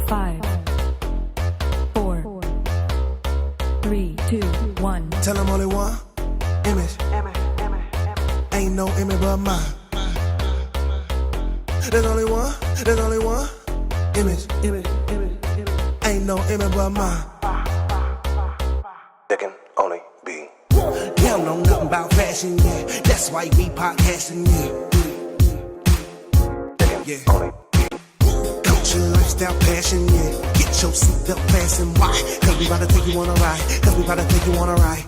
5, 4, 3, 2, 1. Tell them only one image. Ain't no image but mine. There's only one image. Ain't no image but mine. There can only be. They don't know nothing about fashion, yeah. That's why we podcasting, yeah. There can only be. Culture, lifestyle, passion, yeah. Get your seatbelt fastened. Why? Cause we about to take you on a ride.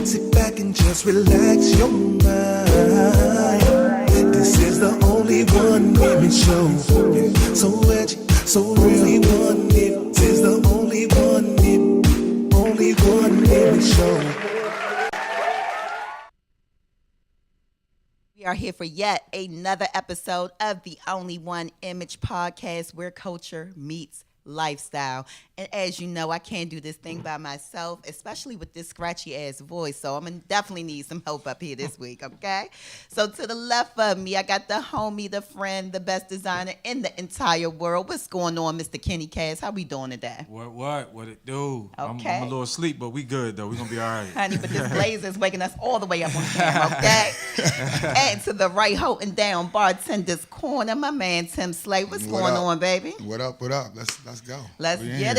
Sit back and just relax your mind. This is the only one image show. So only one image. This is the only one image show. We are here for yet another episode of the Only One Image podcast, where culture meets lifestyle. And as you know, I can't do this thing by myself, especially with this scratchy ass voice. So I'm gonna definitely need some help up here this week, okay? So to the left of me, I got the homie, the friend, the best designer in the entire world. What's going on, Mr. Kenny Cass? How we doing today? What it do? Okay. I'm a little asleep, but we good though. We gonna be all right. Honey, but this blazer is waking us all the way up on camera, okay? And to the right, holding down bartender's corner, my man Tim Slay. What's going on, baby? What up? Let's go. Let's get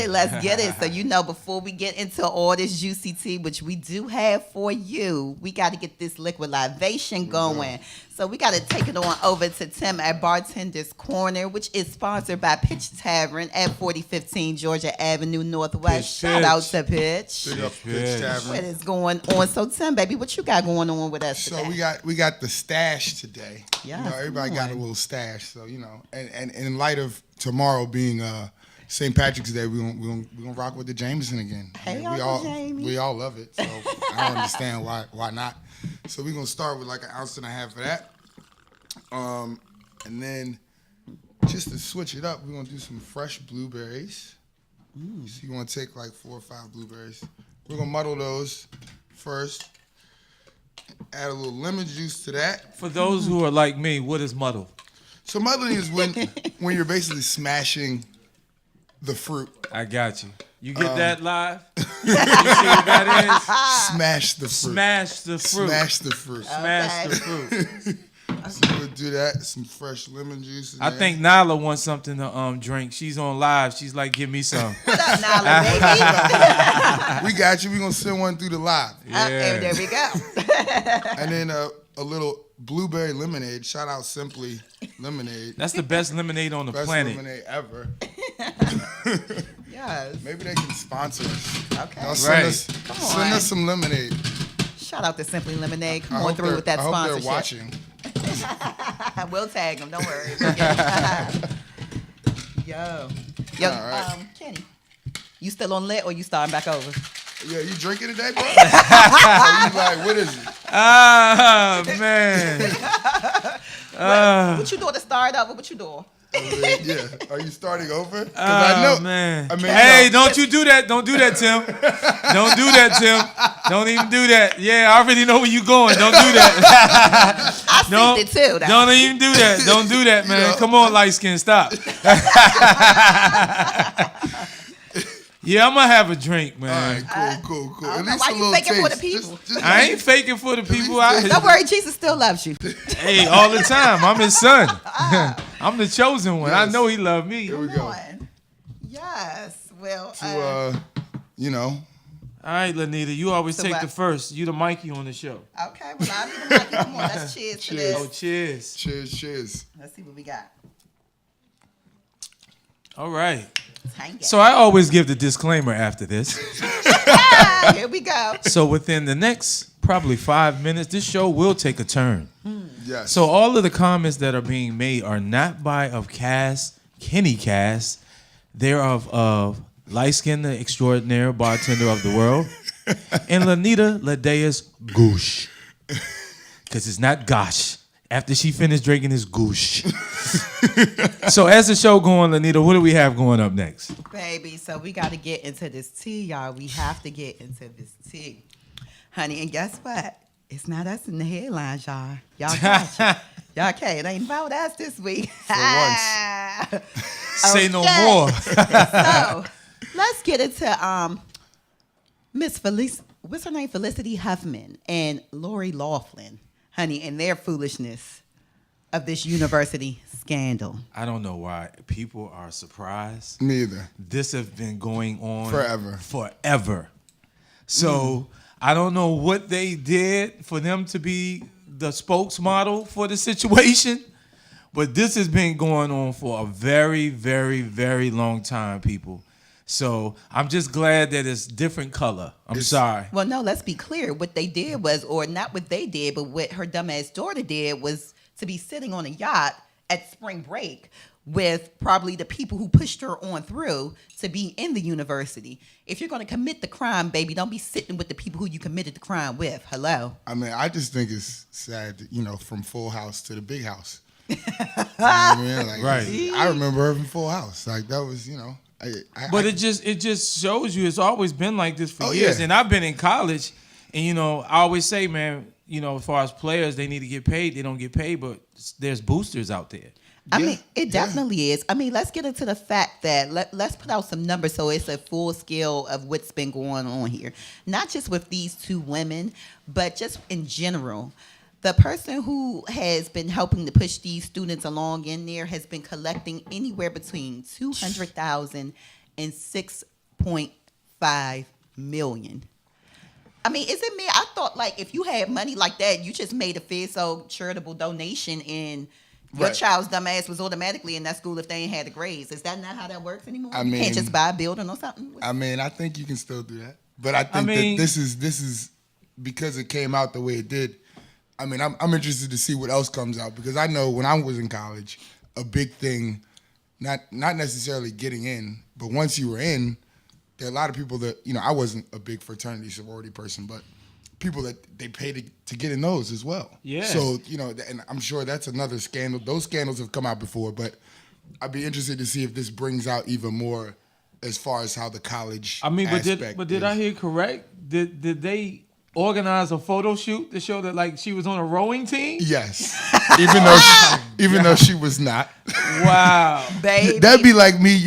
it. So, you know, before we get into all this juicy tea, which we do have for you, we got to get this liquid libation going. So we got to take it on over to Tim at Bartender's Corner, which is sponsored by Pitch Tavern at 4015 Georgia Avenue Northwest. Shout out to Pitch. Big up Pitch Tavern. What is going on? So, Tim, baby, what you got going on with us today? So we got the stash today. Yeah, you know, everybody got a little stash. So, you know, and in light of tomorrow being St. Patrick's Day, we're gonna rock with the Jameson again. Hey, we all love it, so I don't understand why not. So we're gonna start with like an ounce and a half of that, and then just to switch it up, we're gonna do some fresh blueberries. So you want to take like 4 or 5 blueberries. We're gonna muddle those first. Add a little lemon juice to that. For those who are like me, what is muddle? So muddling is when you're basically smashing the fruit. I got you. You get that live? You see what that is? Smash the fruit. Smash the fruit. Smash the fruit. Smash the fruit. So we'll do that. Some fresh lemon juice. I think Nyla wants something to drink. She's on live. She's like, give me some. What up, Nala, baby? We got you. We're going to send one through the live. Yeah. And there we go. And then a little blueberry lemonade. Shout out Simply Lemonade. That's the best lemonade on the Best planet. lemonade ever. Yes. Maybe they can sponsor us. Okay. Y'all Right. Send us some lemonade. Shout out to Simply Lemonade. Come I on hope through with that I hope sponsorship. they're watching. We'll tag them. Don't worry. Yo, All right. Kenny, you still on lit or you starting back over? Yeah, you drinking today, bro? Or you like, what is it? Ah, man. What you doing to start over? What you doing? Yeah. Are you starting over? Oh, man. I mean, hey, you know, don't you do that. Don't do that, Tim. Don't do that, Tim. Don't even do that. Yeah, I already know where you going. Don't do that. I Don't- seen it too. Though. Don't even do that. Don't do that, man. know? Come on, light skin, stop. Yeah, I'm going to have a drink, man. all right, cool. I At don't know. least Why a you little faking for the taste. people? Just I ain't faking for the people. Don't worry, Jesus still loves you. Hey, all the time. I'm his son. I'm the chosen one. I Yes. know he loved me. Here we Come go. on. Yes. Well, To, you know, All right, Lanita, you always So take what? the first. You the Mikey on the show. okay. Well, I'll be the Mikey. Come on. Let's cheers to Cheers. Oh, this. cheers. cheers. Let's see what we got. All right. Hang it. So I always give the disclaimer after this. Here we go. So within the next probably 5 minutes, this show will take a turn. Yes. So all of the comments that are being made are not by of Kenny Cass. They're of Light Skin, the extraordinary bartender of the world, and Lanita Ladea's Goosh. Because it's not gosh. After she finished drinking his goosh. So as the show going, Lanita, what do we have going up next? Baby, so we got to get into this tea, y'all. We have to get into this tea. Honey, and guess what? It's not us in the headlines, y'all. Y'all got you. Y'all okay, it ain't about us this week. For once. Say no Okay. more. So let's get into Miss Felicity. What's her name? Felicity Huffman and Lori Laughlin, honey, and their foolishness of this university scandal. I don't know why people are surprised. Me either. This has been going on Forever. So I don't know what they did for them to be the spokesmodel for the situation, but this has been going on for a very, very, very long time, people. So I'm just glad that it's different color. I'm sorry. Well, no, let's be clear. What they did was, or not what they did, but what her dumbass daughter did was to be sitting on a yacht at spring break with probably the people who pushed her on through to be in the university. If you're going to commit the crime, baby, don't be sitting with the people who you committed the crime with. Hello. I mean, I just think it's sad, from Full House to the Big House. You know what I mean? Like, Right. I remember her from Full House. Like, that was, But it just shows you it's always been like this for Oh, years. yeah. And I've been in college, and I always say, man, as far as players, they need to get paid. They don't get paid, but there's boosters out there. I Yeah, mean, it definitely is. I mean, let's get into the fact that let's put out some numbers so it's a full scale of what's been going on here. Not just with these two women, but just in general. The person who has been helping to push these students along in there has been collecting anywhere between $200,000 and $6.5 million. I mean, is it me? I thought like if you had money like that, you just made a FedSo charitable donation and your Right. child's dumb ass was automatically in that school if they ain't had the grades. Is that not how that works anymore? I You can't mean- just buy a building or something? I think you can still do that. But I think mean- that this is because it came out the way it did. I mean, I'm interested to see what else comes out because I know when I was in college, a big thing, not necessarily getting in, but once you were in, there are a lot of people that, I wasn't a big fraternity sorority person, but people that they pay to get in those as well. Yeah. So, and I'm sure that's another scandal. Those scandals have come out before, but I'd be interested to see if this brings out even more as far as how the college aspect but did is. I hear correct? Did they organize a photo shoot to show that like she was on a rowing team? Yes. Even though she was not. Wow. Baby. That'd be like me,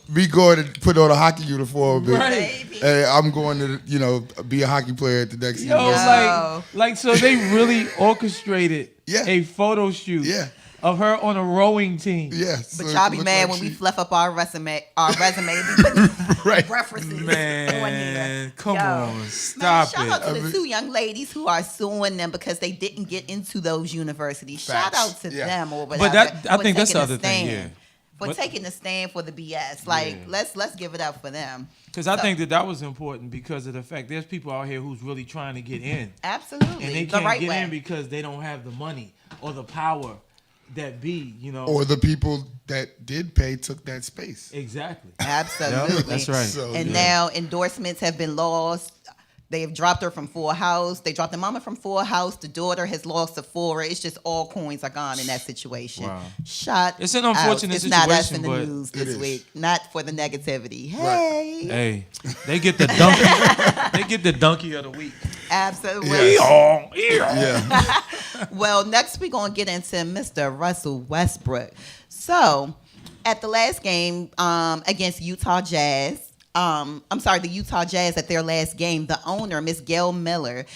me going to put on a hockey uniform. And, Right. and I'm going to, be a hockey player at the next Yo, university. like so they really orchestrated Yeah. a photo shoot Yeah. of her on a rowing team. Yes. But y'all be mad when we fluff up our resume we put Right. references on here. Man, come Yo. on, Man, stop shout out it. to the two young ladies who are suing them because they didn't get into those universities. Shout Facts. out to Yeah. them or whatever. I for think that's the taking a other thing, stand. yeah. For What- taking a stand for the BS. Like, Yeah. let's give it up for them. Because I So- think that was important because of the fact there's people out here who's really trying to get in. Absolutely. And they the can't right get way. in because they don't have the money or the power that be, Or the people that did pay took that space. Exactly. Absolutely. Yep, that's right. So, And yeah. now endorsements have been lost. They have dropped her from Full House. They dropped the mama from Full House. The daughter has lost Sephora. It's just all coins are gone in that situation. Wow. Shut It's an unfortunate out. It's not us in situation, the but news it this is. week. Not for the negativity. Hey. Hey, they get the donkey. They get the donkey of the week. Absolutely. Yeah. Well, next we're going to get into Mr. Russell Westbrook. So, at the last game against Utah Jazz, the Utah Jazz at their last game, the owner, Miss Gail Miller,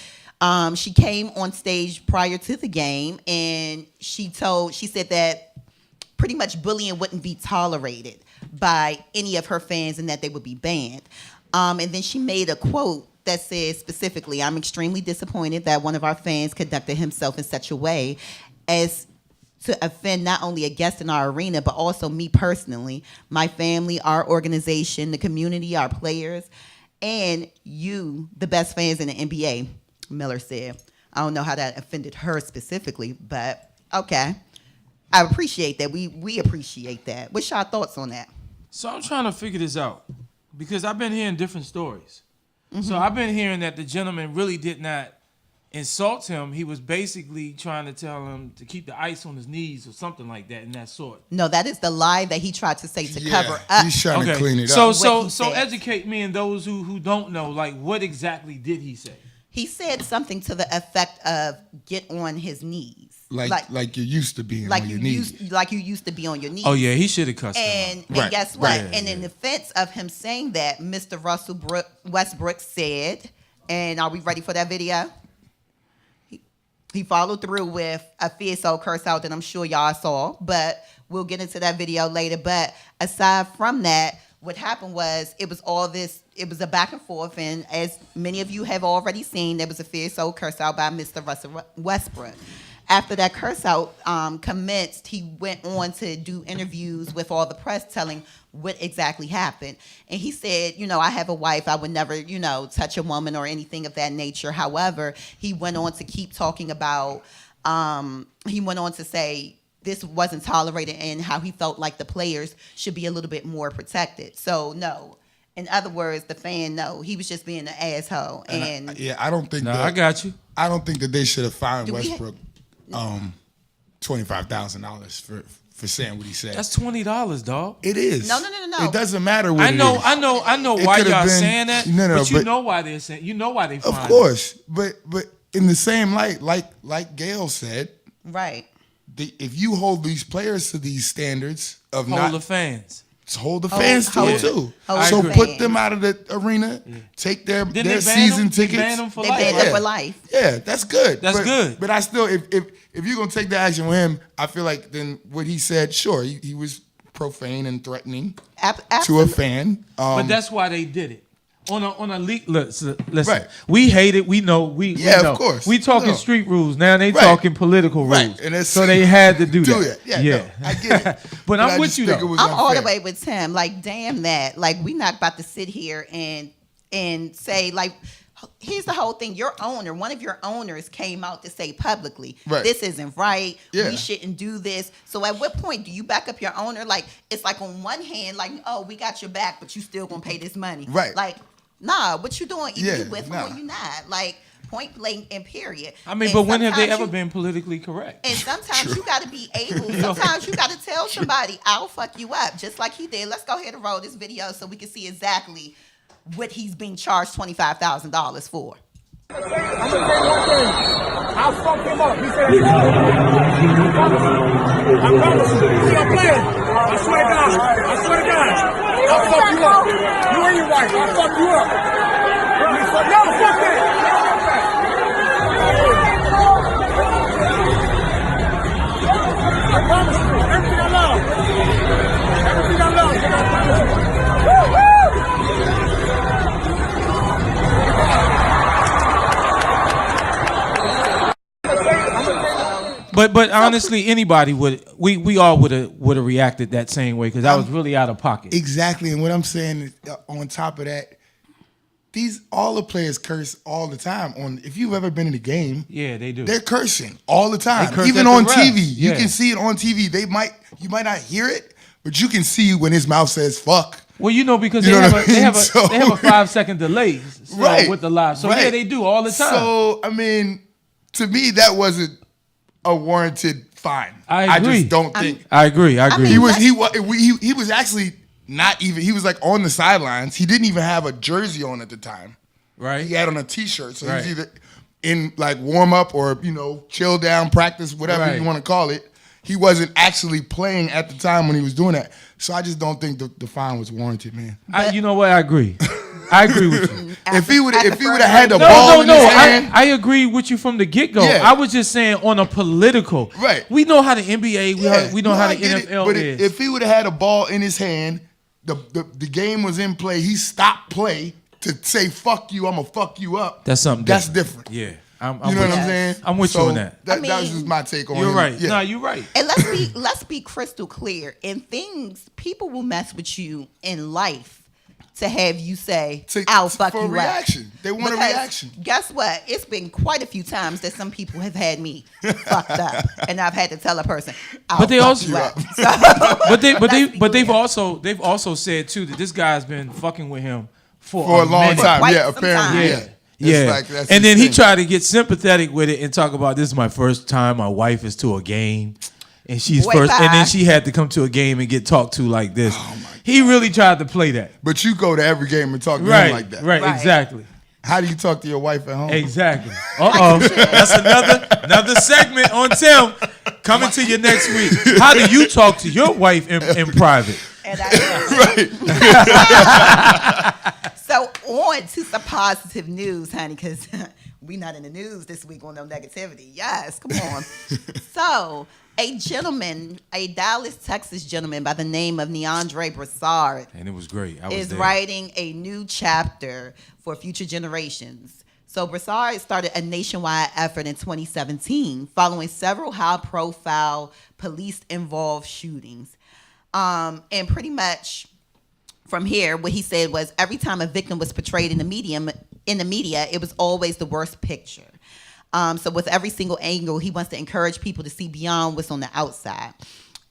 she came on stage prior to the game and she said that pretty much bullying wouldn't be tolerated by any of her fans and that they would be banned. And then she made a quote that says specifically, "I'm extremely disappointed that one of our fans conducted himself in such a way as to offend not only a guest in our arena, but also me personally, my family, our organization, the community, our players, and you, the best fans in the NBA," Miller said. I don't know how that offended her specifically, but okay. I appreciate that. We appreciate that. What's your thoughts on that? So I'm trying to figure this out because I've been hearing different stories. So I've been hearing that the gentleman really did not insult him. He was basically trying to tell him to keep the ice on his knees or something like that in that sort. No, that is the lie that he tried to say to Yeah, cover up. he's trying to clean it So up. What he so said. educate me and those who don't know, like what exactly did he say? He said something to the effect of get on his knees. like you're used to being like on your you knees. used to be on your knees. Oh yeah, he should have cussed And, him out. and guess what? Right. And in defense of him saying that, Mr. Russell Westbrook said, and are we ready for that video? He followed through with a fierce old curse out that I'm sure y'all saw, but we'll get into that video later. But aside from that, what happened was it was a back and forth, and as many of you have already seen, there was a fierce old curse out by Mr. Russell Westbrook. After that curse out commenced, he went on to do interviews with all the press telling what exactly happened. And he said, I have a wife. I would never, touch a woman or anything of that nature. However, he went on to keep talking about, he went on to say this wasn't tolerated and how he felt like the players should be a little bit more protected. So, no. In other words, the fan, no, he was just being an asshole. And I don't think I got you. I don't think that they should have fined Do we Westbrook $25,000 for saying what he said. That's $20, dog. It is. No. It doesn't matter what I know It why could've y'all been- saying that. No, but you but- know why they're saying. You know why they. Of fined course, but in the same light, like Gail said, right. If you hold these players to these standards of Hold not the fans. hold the fans to it too. hold So the put fans. them out of the arena, take their Then they ban season them. tickets. They ban them for They life. banned Yeah. him for life. Yeah, that's good. That's good. But I still, if you're gonna take the action with him, I feel like then what he said, sure, he was profane and threatening to a Absolutely. fan. But that's why they did it. On a leak. Listen, Right. we hate it. We know. We Yeah, of know. course. We talking No. street rules now. They Right. talking political rules. Right. And it's- so they had to do Do that. it. Yeah, no, I get it. But I I'm with just you think though. it was I'm all the unfair. way with Tim. Like, damn that. Like, we not about to sit here and say, like, here's the whole thing. One of your owners came out to say publicly, Right. this isn't right. Yeah. We shouldn't do this. So at what point do you back up your owner? Like, it's like on one hand, like, oh, we got your back, but you still gonna pay this money. Right. Like, nah, what you doing? Either Yeah, you with nah. him or you not. Like, point blank and period. I mean, And but when have they sometimes ever you- been politically correct? And sometimes you got to be able. Sometimes you got to tell somebody, "I'll fuck you up," just like he did. Let's go ahead and roll this video so we can see exactly what he's being charged $25,000 for. I'm gonna say one thing. I'll fuck him up. He said, I promise you. You see, I'm playing. I swear to God. I swear to God. I'll fuck you up. You and your wife. I'll fuck you up. No, fuck that. I promise you. Everything I love. Everything I love. I promise you. But honestly, anybody would. We all would have reacted that same way because I was really out of pocket. Exactly, and what I'm saying is, on top of that, all the players curse all the time. If you've ever been in a game, Yeah, they do. they're cursing all the time. They curse Even at the on refs. TV, you Yeah. can see it on TV. You might not hear it, but you can see when his mouth says "fuck." Well, because You they know have, what I they, mean? have a, So- they have a 5-second delay with the live. So yeah, right. they do all the time. So I mean, to me, that wasn't a warranted fine. I agree. just don't think I agree. mean, he was actually not even. He was like on the sidelines. He didn't even have a jersey on at the time. right. He had on a t-shirt, so he was Right. either in like warm up or chill down practice, whatever Right. you want to call it. He wasn't actually playing at the time when he was doing that. So I just don't think the fine was warranted, man. You know what? I agree. I agree with you. If he would at the have first had the break. ball in his hand, I agree with you from the get go. Yeah. I was just saying on a political. Right. We know how the NBA. We know how I the get it. NFL But is. if he would have had a ball in his hand, the game was in play. He stopped play to say "fuck you." I'm gonna fuck you up. That's something. That's different. different. Yeah. I'm You know with what I'm you. saying? I'm with you on that. That I was mean, just my take on You're him. right. Yeah. No, you're right. And let's be crystal clear. In things, people will mess with you in life to have you say, "I'll fuck for you a reaction. up." They want a Because reaction. Guess what? It's been quite a few times that some people have had me fucked up, and I've had to tell a person, "I'll But they fuck also- you up." But they've also said too that this guy's been fucking with him For a long minute. time. Quite Yeah, some apparently. time. Yeah. It's Yeah, like, that's and his then he thing. tried to get sympathetic with it and talk about this is my first time. My wife is to a game, and she's Boy, first, and then bye. she had to come to a game and get talked to like this. He really tried to play that. But you go to every game and talk to him Right, like that. right, Right. exactly. How do you talk to your wife at home? Exactly. That's another segment on Tim coming to you next week. How do you talk to your wife in private? And so on to some positive news, honey, because we not in the news this week on no negativity. Yes, come on. So a gentleman, a Dallas, Texas gentleman by the name of Neandre Brossard, And it was great. I was is there. writing a new chapter for future generations. So Brossard started a nationwide effort in 2017 following several high-profile police-involved shootings. And pretty much from here, what he said was every time a victim was portrayed in the media, it was always the worst picture. So with every single angle, he wants to encourage people to see beyond what's on the outside.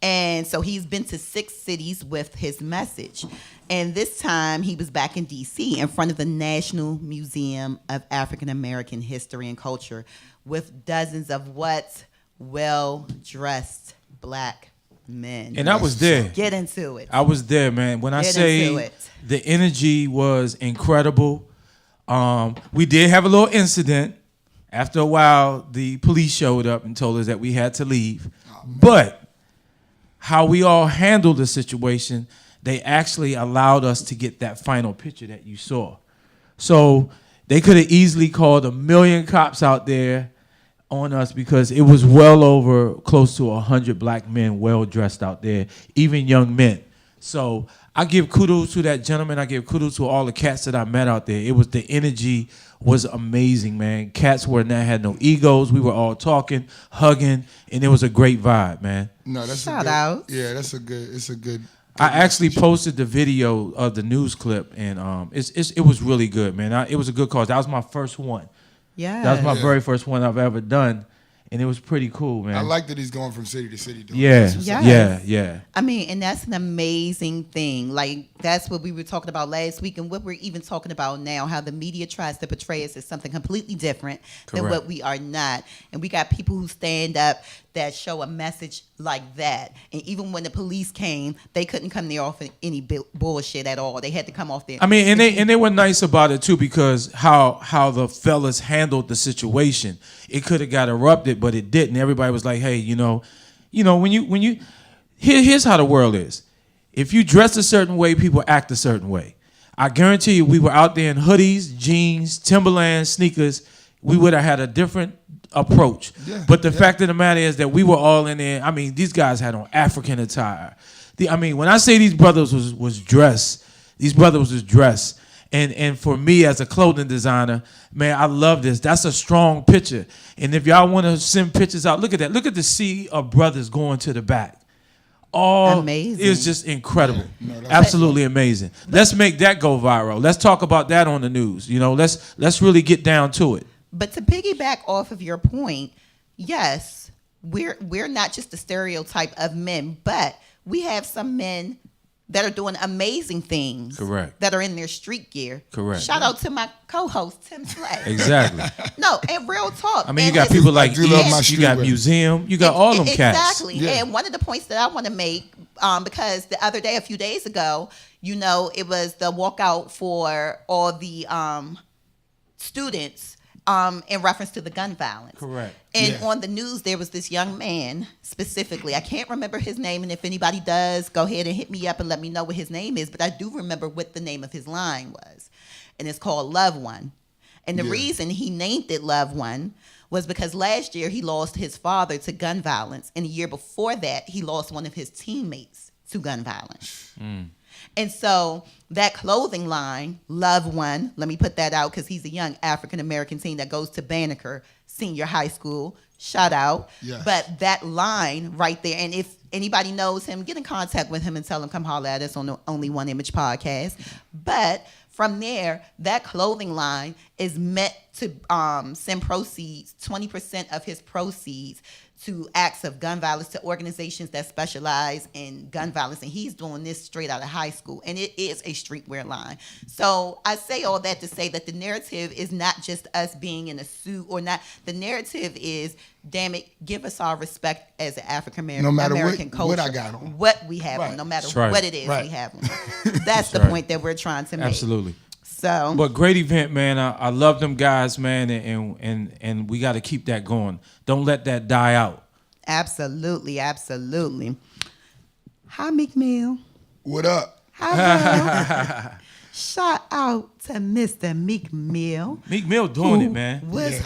And so he's been to 6 cities with his message. And this time he was back in D.C. in front of the National Museum of African American History and Culture with dozens of well-dressed black men. And I was there. Get into it. I was there, man. When I Get say into it. the energy was incredible, we did have a little incident. After a while, the police showed up and told us that we had to leave. But how we all handled the situation, they actually allowed us to get that final picture that you saw. So they could have easily called 1 million cops out there on us because it was well over close to 100 black men well dressed out there, even young men. So I give kudos to that gentleman. I give kudos to all the cats that I met out there. It was the energy was amazing, man. Cats had no egos. We were all talking, hugging, and it was a great vibe, man. No, that's Shout a good, out. Yeah, that's a good. It's a good. I actually posted the video of the news clip, and it was really good, man. It was a good cause. That was my first one. Yeah. That was my very first one I've ever done, and it was pretty cool, man. I like that he's going from city to city doing Yeah, this. yeah. I mean, and that's an amazing thing. Like, that's what we were talking about last week and what we're even talking about now, how the media tries to portray us as something completely different than Correct. what we are not. And we got people who stand up that show a message like that. And even when the police came, they couldn't come there off any bullshit at all. They had to come off there. I mean, and they were nice about it too, because how the fellas handled the situation. It could have got erupted, but it didn't. Everybody was like, hey, when you here's how the world is. If you dress a certain way, people act a certain way. I guarantee you, we were out there in hoodies, jeans, Timberland, sneakers. We would have had a different approach. Yeah, But the fact of the matter is that we were all in there. I mean, these guys had on African attire. When I say these brothers was dressed, these brothers was dressed. And for me as a clothing designer, man, I love this. That's a strong picture. And if y'all want to send pictures out, look at that. Look at the sea of brothers going to the back. Amazing. It's just incredible. No, that's Absolutely amazing. Let's make that go viral. Let's talk about that on the news. Let's really get down to it. But to piggyback off of your point, yes, we're not just a stereotype of men, but we have some men that are doing amazing things. Correct. That are in their street gear. Correct. Shout out to my co-host, Tim Slay. Exactly. No, and real talk. I mean, you And got this people is- like I do love my East, you got streetwear. Museum, you got all them cats. Exactly. Yeah. And one of the points that I want to make, because the other day, a few days ago, it was the walkout for all the students in reference to the gun violence. Correct. And on the news, there was this young man specifically. I can't remember his name, and if anybody does, go ahead and hit me up and let me know what his name is. But I do remember what the name of his line was, and it's called Love One. And the reason he named it Love One was because last year he lost his father to gun violence, and the year before that he lost one of his teammates to gun violence. And so that clothing line, Love One, let me put that out because he's a young African-American teen that goes to Banneker Senior High School. Shout out. Yes. But that line right there, and if anybody knows him, get in contact with him and tell him come holler at us on the Only One Image podcast. But from there, that clothing line is meant to send proceeds, 20% of his proceeds, to acts of gun violence, to organizations that specialize in gun violence. And he's doing this straight out of high school. And it is a streetwear line. So I say all that to say that the narrative is not just us being in a suit or not. The narrative is, damn it, give us our respect as an African-American No matter culture. what I got on. What we have Right. on, no matter That's right. what it is Right. we have on. That's the right. point that we're trying to make. Absolutely. So So, But great event, man. I love them guys, man, and we got to keep that going. Don't let that die out. absolutely. Hi, Meek Mill. What up? Hi, shout out to Mr. Meek Mill. Meek Mill doing who it, man. Was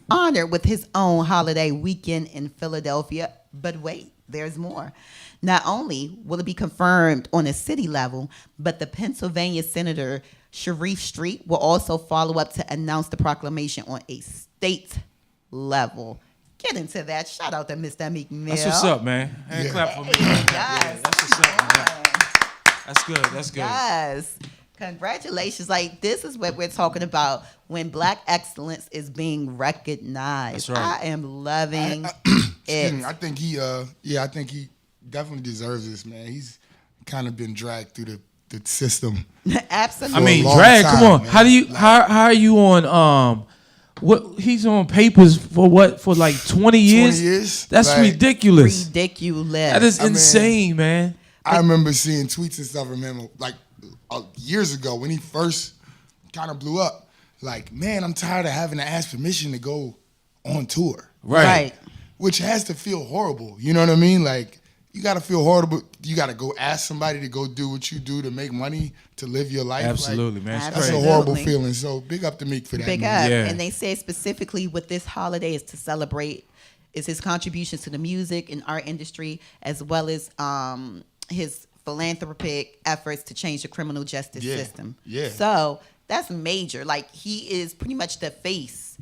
honored with his own holiday weekend in Philadelphia. But wait, there's more. Not only will it be confirmed on a city level, but the Pennsylvania Senator Sharif Street will also follow up to announce the proclamation on a state level. Get into that. Shout out to Mr. Meek Mill. That's what's up, man. Hand clap for me. Yes. That's what's up, man. That's good. Yes. Congratulations. Like, this is what we're talking about when Black excellence is being recognized. That's right. I am loving Excuse me, it. I think he definitely deserves this, man. He's kind of been dragged through the system. Absolutely. I mean, long drag. time, Come on. man. How do you? How are you on? What he's on papers for? What for? Like 20 years? 20 years? That's Like, ridiculous. Ridiculous. That is I mean, insane, man. I remember seeing tweets and stuff from him like years ago when he first kind of blew up. Like, man, I'm tired of having to ask permission to go on tour. right. Which has to feel horrible. You know what I mean? Like, you got to feel horrible. You got to go ask somebody to go do what you do to make money, to live your life. Absolutely, Like, man. It's that's crazy. a horrible Absolutely. feeling. So big up to Meek for that. Big man. up. Yeah. And they said specifically what this holiday is to celebrate is his contributions to the music and art industry, as well as his philanthropic efforts to change the criminal justice Yeah. system. Yeah. So that's major. Like, he is pretty much the face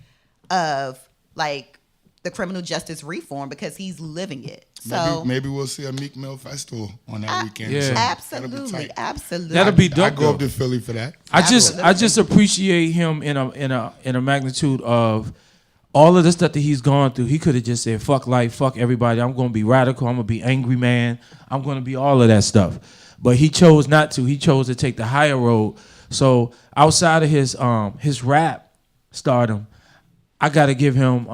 of like the criminal justice reform because he's living it. So Maybe we'll see a Meek Mill festival on that weekend. Yeah. So that'll be absolutely, tight. absolutely. That'll be I dope. go up though. to Philly for that. I just appreciate him in a magnitude of all of the stuff that he's gone through. He could have just said, fuck life, fuck everybody. I'm going to be radical. I'm going to be angry man. I'm going to be all of that stuff. But he chose not to. He chose to take the higher road. So outside of his rap stardom, I got to give him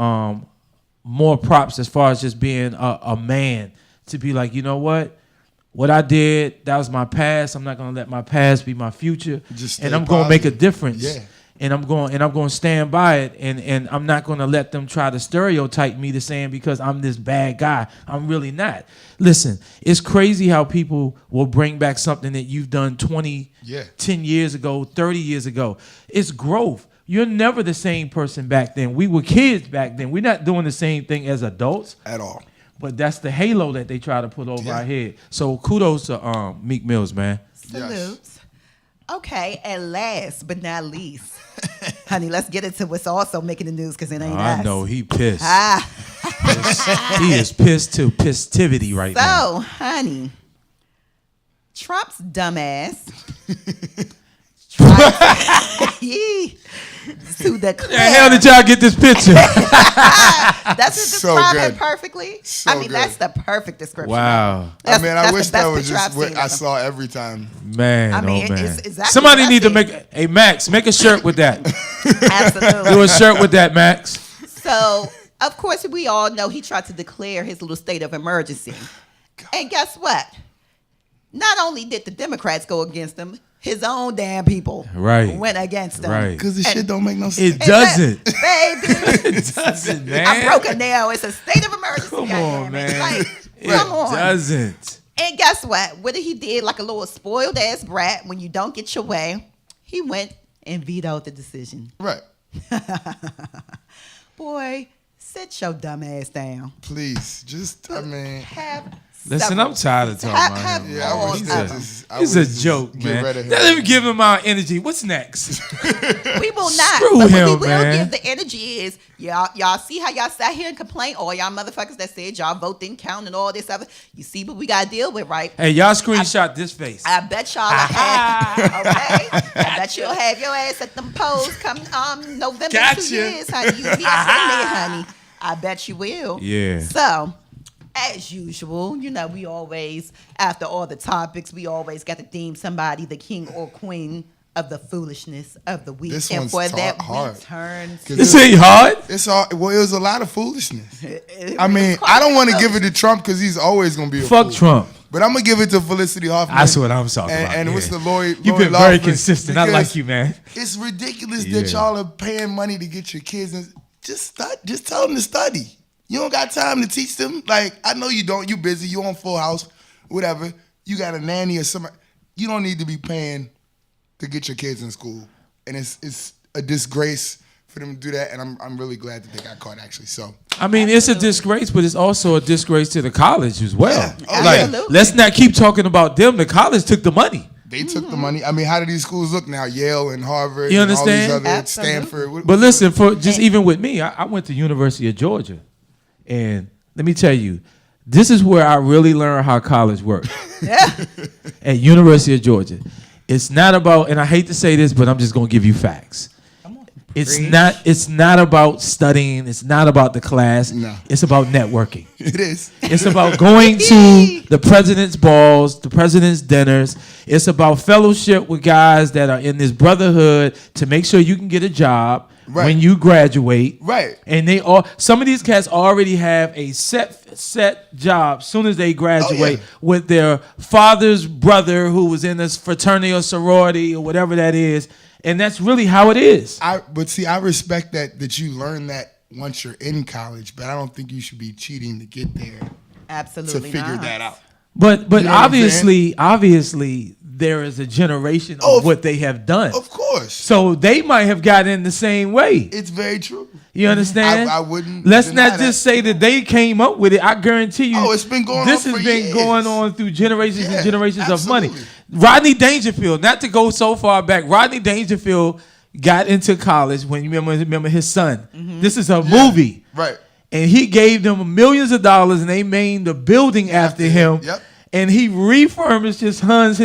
more props as far as just being a man to be like, you know what I did, that was my past. I'm not going to let my past be my future. Just And stay I'm going to make a positive. difference. Yeah. And I'm going to stand by it, and I'm not going to let them try to stereotype me to saying because I'm this bad guy. I'm really not. Listen, it's crazy how people will bring back something that you've done 10 years ago, 30 years ago. It's growth. You're never the same person back then. We were kids back then. We're not doing the same thing as adults. At all. But that's the halo that they try to put over Yeah. our head. So kudos to Meek Mills, man. Salutes. Okay, and last but not least, honey, let's get into what's also making the news because it ain't us. I know he pissed. Ah, He is pissed to pistivity right now. so, honey, Trump's dumbass tried to declare. The hell did y'all get this picture? That's just So describe it good. perfectly. So I mean, good. that's the perfect description. Wow. I mean, I That's wish the that best was picture I've just what seen I of him. saw every time. Man, I mean, oh man. it's exactly Somebody what I need to think. make hey Max, make a shirt with that. Absolutely. Do a shirt with that, Max. So, of course, we all know he tried to declare his little state of emergency. And guess what? Not only did the Democrats go against him, his own damn people Right. went against him. Right. Because this shit don't make no It sense. doesn't. Baby, It doesn't, man. I broke a nail. It's a state of emergency. Come goddammit. on, man. Like, It come on. doesn't. And guess what? Whether he did like a little spoiled ass brat when you don't get your way, he went and vetoed the decision. Right. Boy, sit your dumb ass down. Please. Just, I mean. Have Listen, several- I'm tired of talking have- about have him. Yeah, I all wish of that them. just. I He's would a just joke, get man. rid of him. Let him give him our energy. What's next? We will not. Screw but what him, we will man. give the energy is y'all see how y'all sat here and complain, all y'all motherfuckers that said y'all vote didn't count and all this other. You see what we gotta deal with, right? Hey, y'all screenshot this face. I bet y'all have. Okay, I bet you'll have your ass at them polls come November Gotcha. 2 years, honey. You be up in there, honey. I bet you will. Yeah. So, as usual, you know, we always, after all the topics, we always got to deem somebody the king or queen of the foolishness of the week. This and one's for that, hard. we turn to 'Cause This ain't hard. It's all. Well, it was a lot of foolishness. it I mean, was quite I don't want to a give it to Trump because he's always gonna be a Fuck fool. Trump. But I'm gonna give it to Felicity Huffman. That's what I'm talking about. And what's the Lori? You've been very consistent. I like you, man. It's ridiculous that y'all are paying money to get your kids and just tell them to study. You don't got time to teach them. Like, I know you don't. You busy. You on Full House, whatever. You got a nanny or something. You don't need to be paying to get your kids in school. And it's a disgrace for them to do that. And I'm really glad that they got caught, actually. So I mean, it's a disgrace, but it's also a disgrace to the college as well. Yeah. Oh, like, absolutely. let's not keep talking about them. The college took the money. they took the money. I mean, how do these schools look now? Yale and Harvard. You and all understand? these other Absolutely. Stanford. But listen, for just even with me, I went to University of Georgia, and let me tell you, this is where I really learned how college works. At University of Georgia, it's not about, and I hate to say this, but I'm just gonna give you facts. It's not about studying. It's not about the class. No. It's about networking. It is. It's about going to the president's balls, the president's dinners. It's about fellowship with guys that are in this brotherhood to make sure you can get a job when you graduate. Right. And some of these cats already have a set job soon as they graduate with their father's brother who was in this fraternity or sorority or whatever that is. And that's really how it is. But see, I respect that you learn that once you're in college, but I don't think you should be cheating to get there Absolutely to figure not. that out. But You know what I'm obviously, there is a generation of what they have done. Of course. So they might have gotten in the same way. It's very true. You understand? I wouldn't. Let's deny not just say that they came up with it. I guarantee you. Oh, it's been going This on has for been years. going on through generations and generations of money. absolutely. Rodney Dangerfield, not to go so far back, Rodney Dangerfield got into college when you remember his son. This is a movie. Right. And he gave them millions of dollars and they named the building after him. Yep. And he refurbished his sons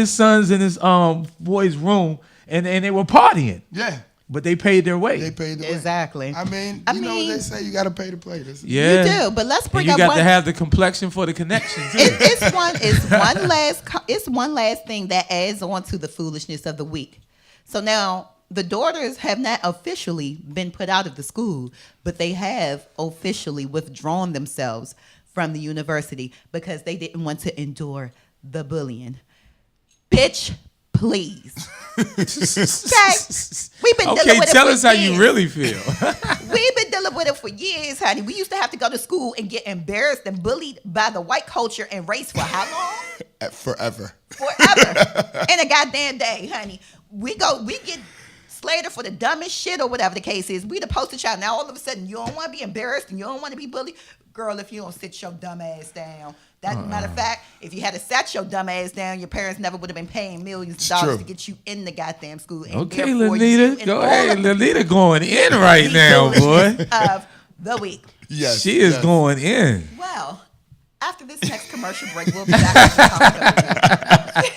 in his boy's room and they were partying. Yeah. But they paid their way. They paid the way. Exactly. I mean, you know what they say, you got to pay to play. This. Yeah. You do, but let's And bring you up got one. to have the complexion for the connection too. It's one last thing that adds on to the foolishness of the week. So now the daughters have not officially been put out of the school, but they have officially withdrawn themselves from the university because they didn't want to endure the bullying. Bitch, please. Okay, we've been dealing with it tell for us how you years. really feel. We've been dealing with it for years, honey. We used to have to go to school and get embarrassed and bullied by the white culture and race for how long? Forever. Forever. In a goddamn day, honey. We get slated for the dumbest shit or whatever the case is. We the poster child. Now all of a sudden you don't want to be embarrassed and you don't want to be bullied. Girl, if you don't sit your dumb ass down. Matter of fact, if you had to sat your dumb ass down, your parents never would have been paying millions of dollars true. to get you in the goddamn school. And Okay, therefore, you Lanita. and Go all ahead. of the Lanita going in right now, boy. of the week. Yes. She is yes. going in. Well, after this next commercial break, we'll be back with the topic of the week.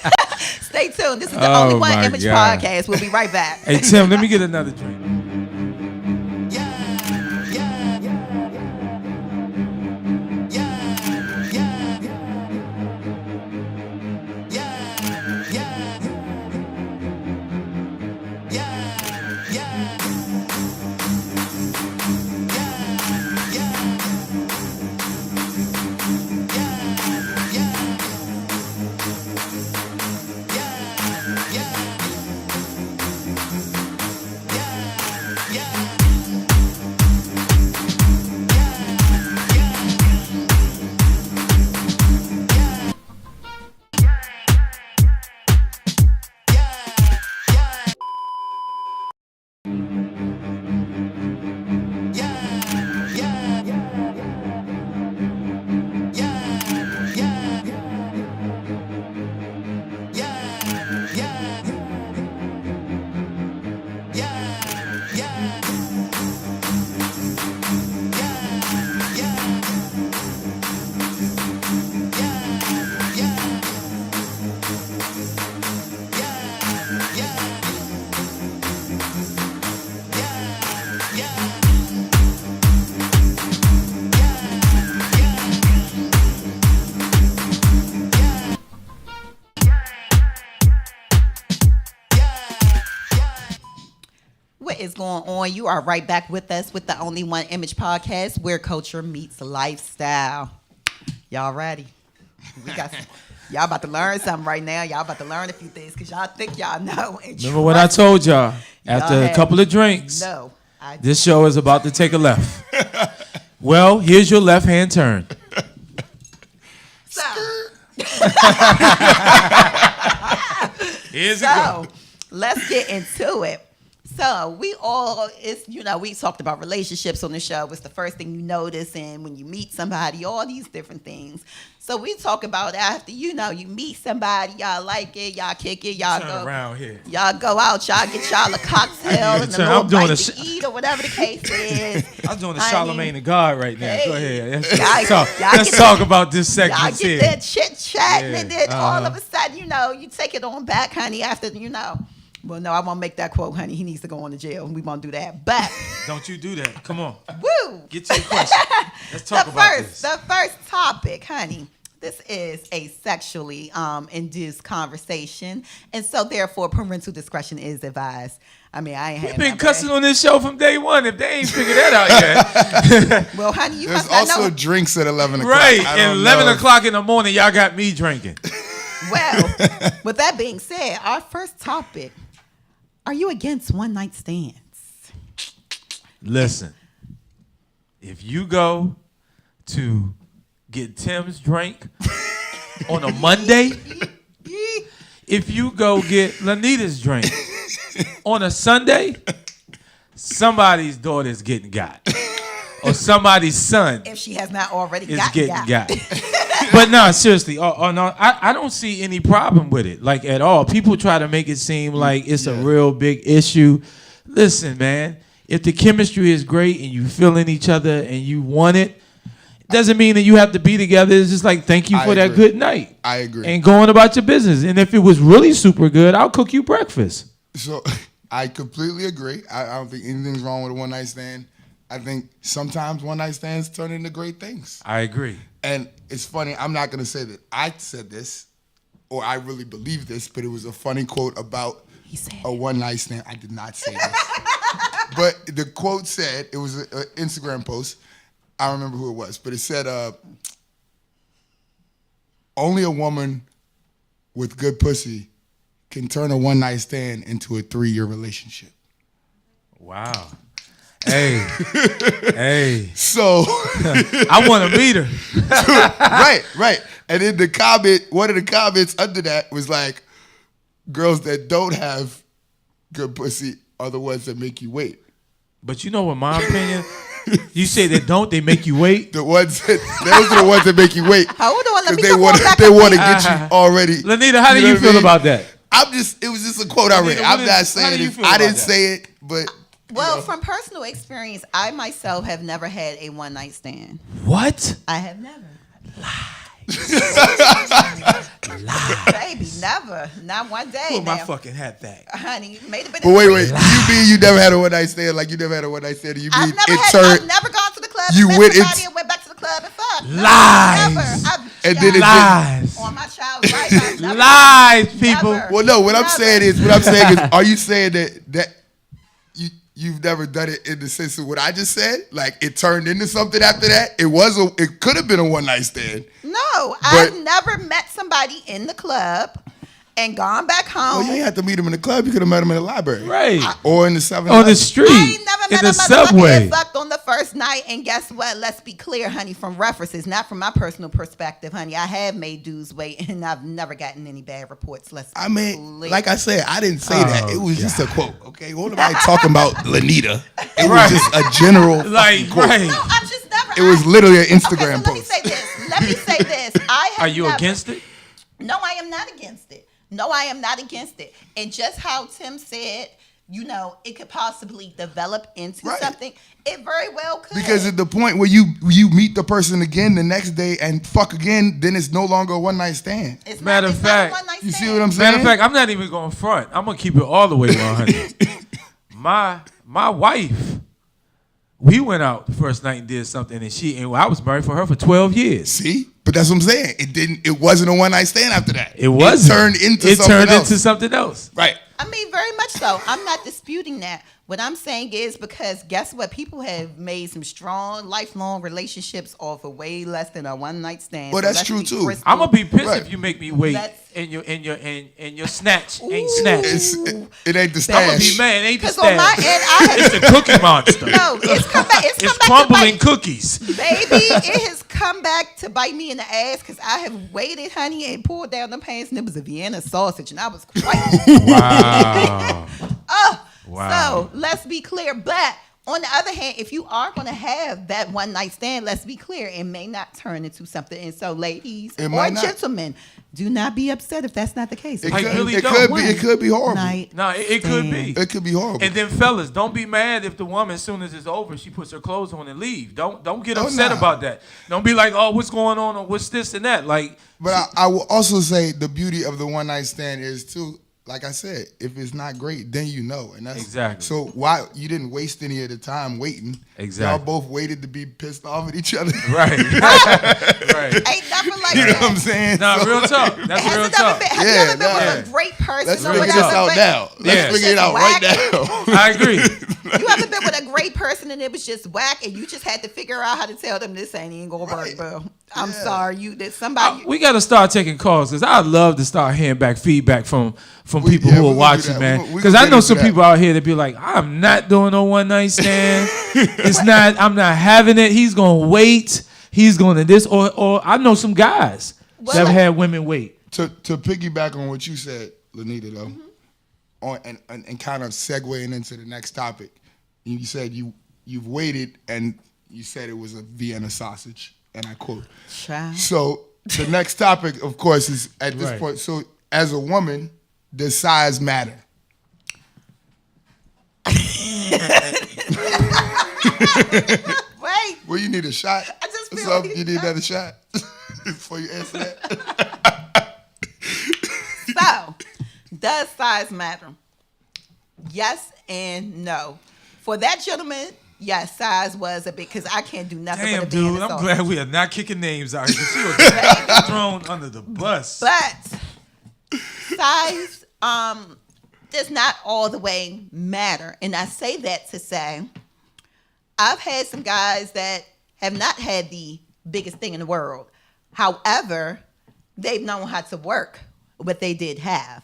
Stay tuned. This is the Only One my Image God. Podcast. We'll be right back. Hey, Tim, let me get another drink. What is going on? You are right back with us with the Only One Image Podcast, where culture meets lifestyle. Y'all ready? We got some, Y'all about to learn something right now. Y'all about to learn a few things because y'all think y'all know. Remember what I told y'all? After a couple of drinks, No. this show is about to take a left. Well, here's your left-hand turn. So, Here's it go. let's get into it. So we we talked about relationships on the show. It's the first thing you notice, and when you meet somebody, all these different things. So we talk about after, you meet somebody, y'all like it, y'all kick it, y'all Turn go around here. Y'all go out, y'all get y'all a cocktail and a little bite to eat or whatever the case is. I'm doing the Honey. Charlemagne the God right now. Hey. Go ahead. Y'all Let's talk about this Y'all segment get here. that chit chat, Yeah, and then all of a sudden, you take it on back, honey. After well, no, I won't make that quote, honey. He needs to go on to jail, and we won't do that. But Don't you do that. Come on. woo, Get to the question. Let's talk about this. the first topic, honey. This is a sexually induced conversation, and so therefore parental discretion is advised. I mean, I ain't We've had been my cussing bad. on this show from day one. If they ain't figured that out yet. Well, honey, you There's must not also know. drinks at 11 o'clock. Right. I At don't 11 know. o'clock in the morning, y'all got me drinking. Well, with that being said, our first topic: are you against one-night stands? Listen, if you go to get Tim's drink on a Monday, if you go get Lanita's drink on a Sunday, somebody's daughter's getting got. Or somebody's son If she has not already is got getting got. But no, seriously, no, I don't see any problem with it, like at all. People try to make it seem like it's a real big issue. Listen, man, if the chemistry is great and you feeling each other and you want it, doesn't mean that you have to be together. It's just like, thank you for that agree. good night. I agree. And going about your business. And if it was really super good, I'll cook you breakfast. So I completely agree. I don't think anything's wrong with a one-night stand. I think sometimes one-night stands turn into great things. I agree. And it's funny, I'm not going to say that I said this or I really believe this, but it was a funny quote about a one-night stand. I did not say this. But the quote said, it was an Instagram post. I don't remember who it was, but it said, only a woman with good pussy can turn a one-night stand into a 3-year relationship. Wow. Hey. Hey. So I want to meet her. right. And then one of the comments under that was like, girls that don't have good pussy are the ones that make you wait. But you know what my opinion? You say they make you wait? Those are the ones that make you wait. Hold on, let me Because come on back they up want to here. get you already. Lanita, how do you know what I feel mean? about that? It was just a quote I read. Lanita, I'm how not do saying you it. feel I about didn't that? say it, but Well, from personal experience, I myself have never had a one-night stand. What? I have never. Baby, never. Not one day. Put my now. fucking hat back. Honey, made a bit but of wait. You mean you never had a one night stand? Like you never had a one night stand? You mean I've never gone to the club You and went met somebody in- and went back to the club and fucked. No, Lies. Never. And then it Lies. On my child's life, I've never. Lies, people. Never. Well, no. What I'm Never. saying is, are you saying that you've never done it in the sense of what I just said? Like it turned into something after that? It could have been a one night stand. No, I've never met somebody in the club and gone back home. Well, you ain't have to meet him in the club. You could have met him in the library, Right. Or in the 7-Eleven. On the street. I ain't never in met the a motherfucker subway. that fucked on the first night. And guess what? Let's be clear, honey, from references, not from my personal perspective, honey. I have made dudes wait, and I've never gotten any bad reports. I mean, clear. like I said, I didn't say that. It was God. just a quote, okay? What about talking about Lanita? It was just a general Like, fucking quote. right. No, I'm just never. It was literally an Instagram okay, so post. Let me say this. I have Are you never- against it? No, I am not against it. No, I am not against it. And just how Tim said, it could possibly develop into Right. something. It very well could. Because at the point where you meet the person again the next day and fuck again, then it's no longer a one night stand. it's Matter not, of it's not a fact, one-night You see stand. what I'm saying? Matter of fact, I'm not even going front. I'm gonna keep it all the way 100. My wife, we went out the first night and did something, and I was married for her for 12 years. See? But that's what I'm saying. It wasn't a one night stand after that. It wasn't. It turned into It something turned else. into something else. Right. I mean, very much so. I'm not disputing that. What I'm saying is because guess what? People have made some strong, lifelong relationships off of way less than a one night stand. Well, So that's let's true, be too. crystal- I'm gonna be pissed Right. if you make me wait Let's- and your snatch ain't snatched. It ain't the I'm gonna be stash. mad. It ain't the Because on my stash. end, I It's have the cookie monster. no. It's come back. It's come It's back crumbling to bite, cookies. baby. It has come back to bite me in the ass because I have waited, honey, and pulled down the pants, and it was a Vienna sausage, and I was quite. Wow. Wow. So let's be clear. But on the other hand, if you are going to have that one night stand, let's be clear, it may not turn into something. And so, ladies It or might not. gentlemen, do not be upset if that's not the case. It I could, really it don't. could be. It could be horrible. Night No, it could be. It could be horrible. And then, fellas, don't be mad if the woman, as soon as it's over, she puts her clothes on and leave. Don't get Oh, upset nah. about that. Don't be like, oh, what's going on or what's this and that. Like, But I will also say the beauty of the one night stand is too, like I said, if it's not great, then you know. And that's Exactly. So why you didn't waste any of the time waiting. Exactly. Y'all both waited to be pissed off at each other. right, right. Ain't nothing like You know that. what I'm saying? Nah, So- real talk. That's Has real it never talk. been, have Yeah, you ever been nah. with a great person Let's or figure whatever? this out but now. Let's Yeah. figure it out Whack. right now. I agree. You ever been with a great person and it was just whack and you just had to figure out how to tell them this ain't even gonna work, Right. bro. I'm sorry, you did somebody. We got to start taking calls because I'd love to start hearing back feedback from people yeah, who we are gonna do watching, that. man. We Because gonna I get know into some that. people out here that be like, I'm not doing no one night stand. I'm not having it. He's gonna wait. He's gonna this or I know some guys that have had women wait. To piggyback on what you said, Lanita, though, on and kind of segueing into the next topic, you said you've waited and you said it was a Vienna sausage, and I quote. Child. So the next topic, of course, is at this Right. point. So as a woman, does size matter? Wait, Well, you need a shot. I just What's feel up? like- You need another shot before you answer that. so does size matter? Yes and no. For that gentleman, yes, size was a bit because I can't do nothing Damn, with a dude, Vienna I'm sausage. glad we are not kicking names out here. 'Cause she was thrown under the bus. But size does not all the way matter. And I say that to say I've had some guys that have not had the biggest thing in the world. However, they've known how to work what they did have.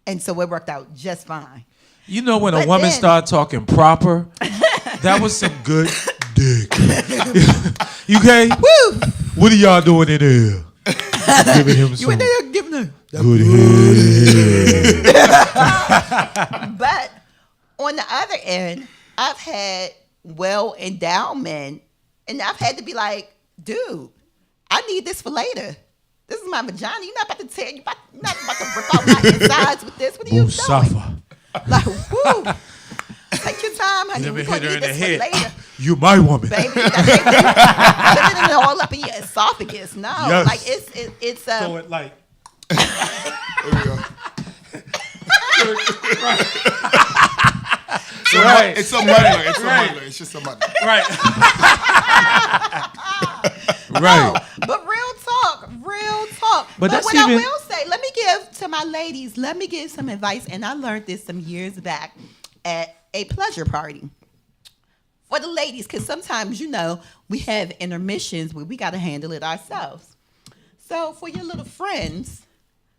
And so it worked out just fine. You know when a But woman then- start talking proper, that was some good dick. You okay? Woo! What are y'all doing in there? Giving him some giving her. good head. But on the other end, I've had well-endowed men, and I've had to be like, dude, I need this for later. This is my vagina. You're not about to tear. You're not about to rip out my insides with this. What are you doing? Musafa. Like, woo. Take your time, honey. Never We're hit gonna her in need the this for head. later. You my woman. Baby, put it all up in your esophagus. No, Yes. like it's Throw it like. There we go. Right. It's some muddler. It's some Right. muddler. It's just some muddler. Right. Right. No, but real talk, real talk. But that's what I even- will say, let me give to my ladies, let me give some advice, and I learned this some years back at a pleasure party. For the ladies, because sometimes, we have intermissions where we got to handle it ourselves. So for your little friends